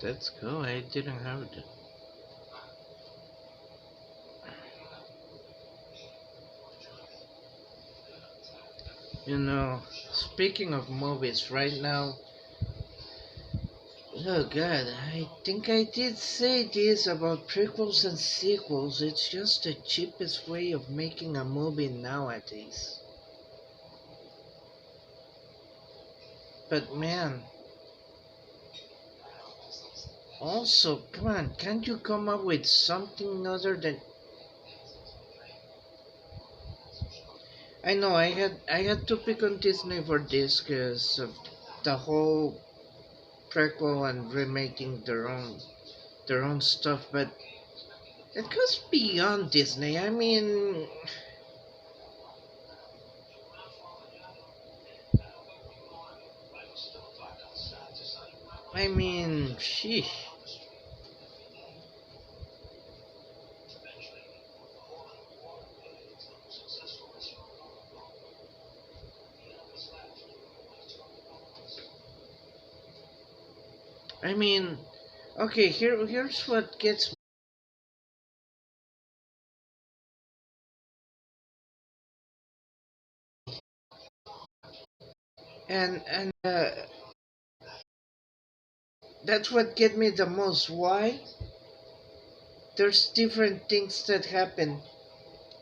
That's cool. I didn't have it. Speaking of movies, right now, Oh god, I think I did say this about prequels and sequels. It's just the cheapest way of making a movie nowadays. But man, also, come on, can't you come up with something other than... I know I had to pick on Disney for this because of the whole prequel and remaking their own stuff, but it goes beyond Disney. I mean, sheesh. I mean, okay, here's what gets... and that's what get me the most. Why? There's different things that happen,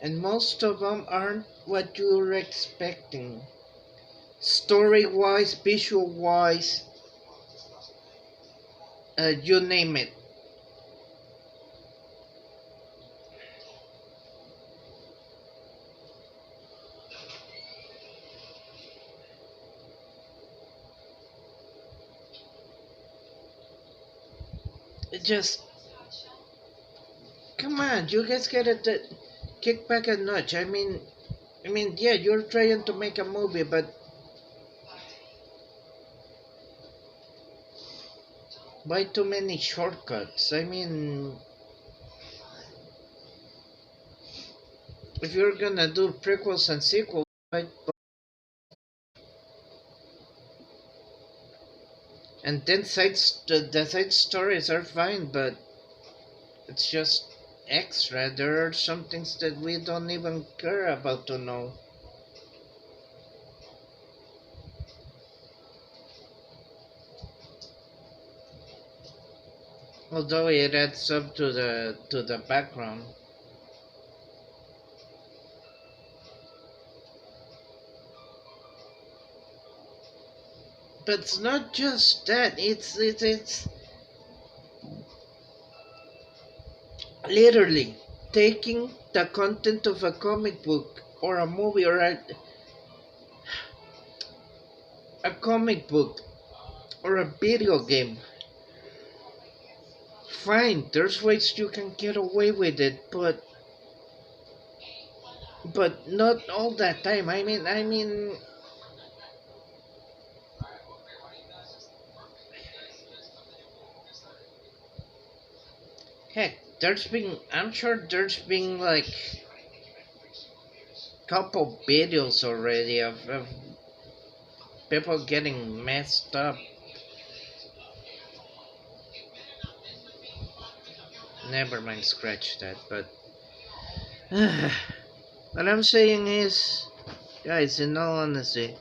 and most of them aren't what you're expecting. Story wise, visual wise, you name it. It just, come on, you guys gotta kick back a notch. I mean, yeah, you're trying to make a movie, but why too many shortcuts? I mean, if you're gonna do prequels and sequels, why... And then the side stories are fine, but it's just extra. There are some things that we don't even care about to know. Although it adds up to the background. But it's not just that. It's literally taking the content of a comic book or a movie or a comic book or a video game. Fine, there's ways you can get away with it, but not all that time. I mean, heck, I'm sure there's been like couple videos already of people getting messed up. Never mind, scratch that. But what I'm saying is, guys, in all honesty,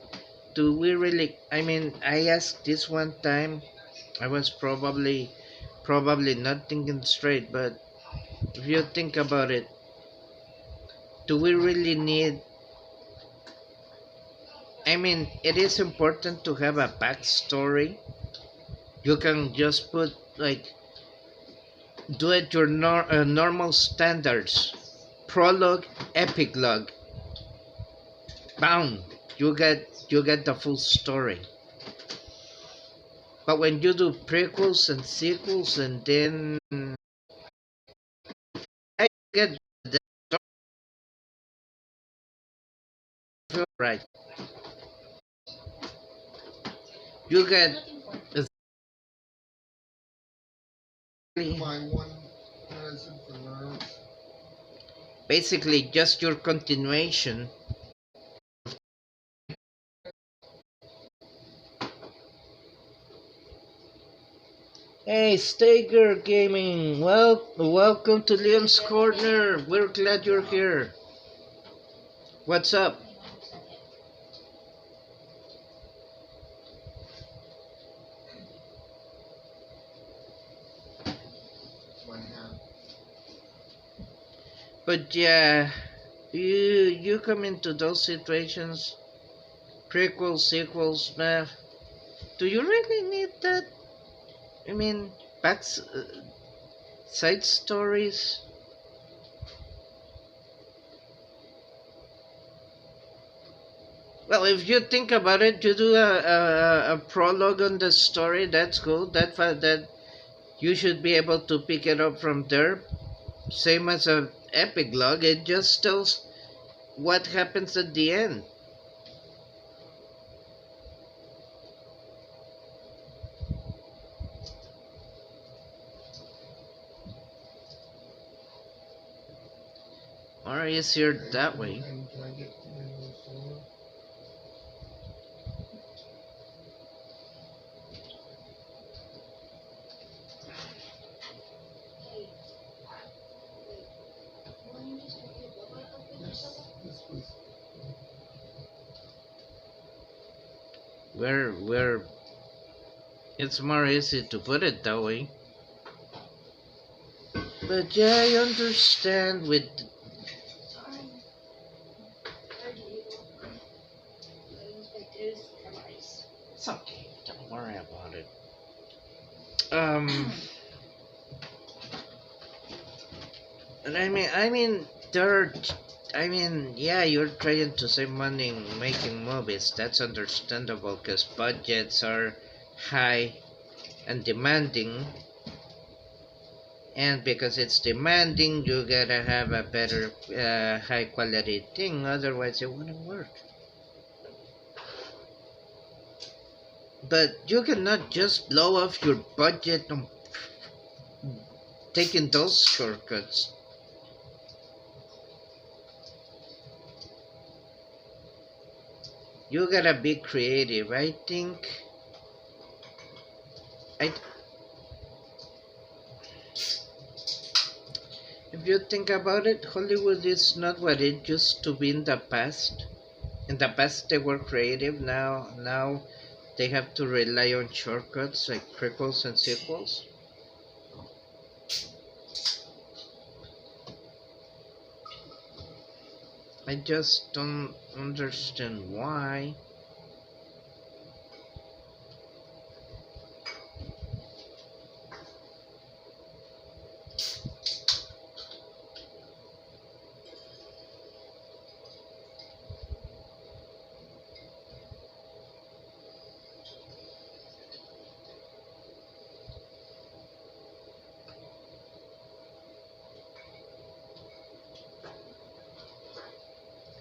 do we really? I mean, I asked this one time. I was probably not thinking straight, but if you think about it, do we really need... I mean, it is important to have a backstory. You can just put like, do it your normal standards. Prologue, epilogue. Boom. You get the full story. But when you do prequels and sequels and then I get the story right. You get My one medicine for nerves. basically just your continuation. Hey, Stager Gaming, welcome to Leon's Corner. We're glad you're here. What's up? But yeah, you come into those situations, prequels, sequels, do you really need that? I mean, back side stories. Well, if you think about it, you do a prologue on the story. That's cool. That you should be able to pick it up from there. Same as a epilogue. It just tells what happens at the end. Or easier that way. And can I get someone? Hey, wait. Why don't you just make your boba open or something? Yes, please. Where it's more easy to put it that way. But yeah, I understand with Sorry. Sorry, Diego. I didn't expect this. Otherwise. it's okay. Don't worry about it. Um and I mean there yeah, you're trying to save money making movies. That's understandable because budgets are high and demanding. And because it's demanding, you gotta have a better, high quality thing, otherwise, it wouldn't work. But you cannot just blow off your budget on taking those shortcuts. You gotta be creative. I think. I, if you think about it, Hollywood is not what it used to be in the past. In the past, they were creative. Now they have to rely on shortcuts like prequels and sequels. I just don't understand why.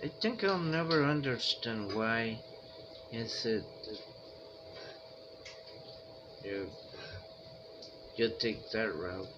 I think I'll never understand why is it that you you take that route.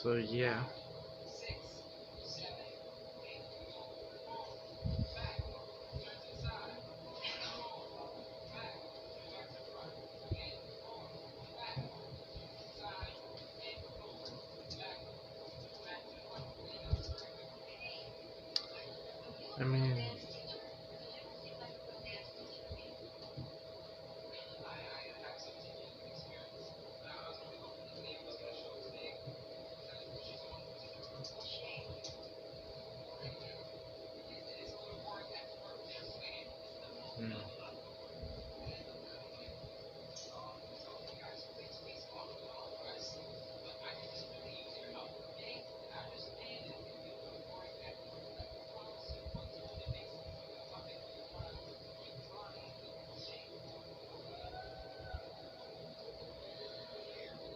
So yeah. I mean,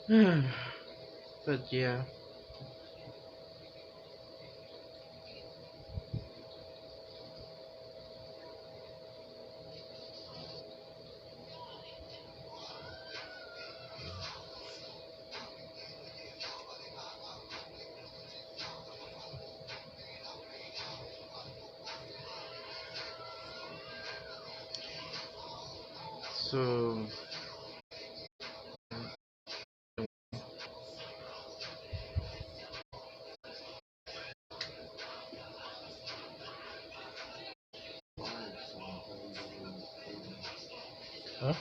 mm, but yeah. So huh?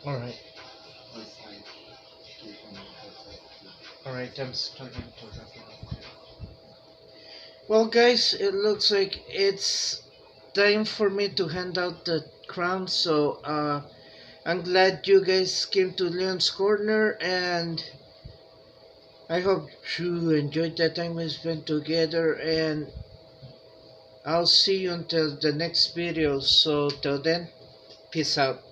All right. All right. I'm starting to wrap it up. Well, guys, it looks like it's time for me to hand out the crown. So I'm glad you guys came to Leon's Corner, and I hope you enjoyed the time we spent together. And I'll see you until the next video. So till then, peace out.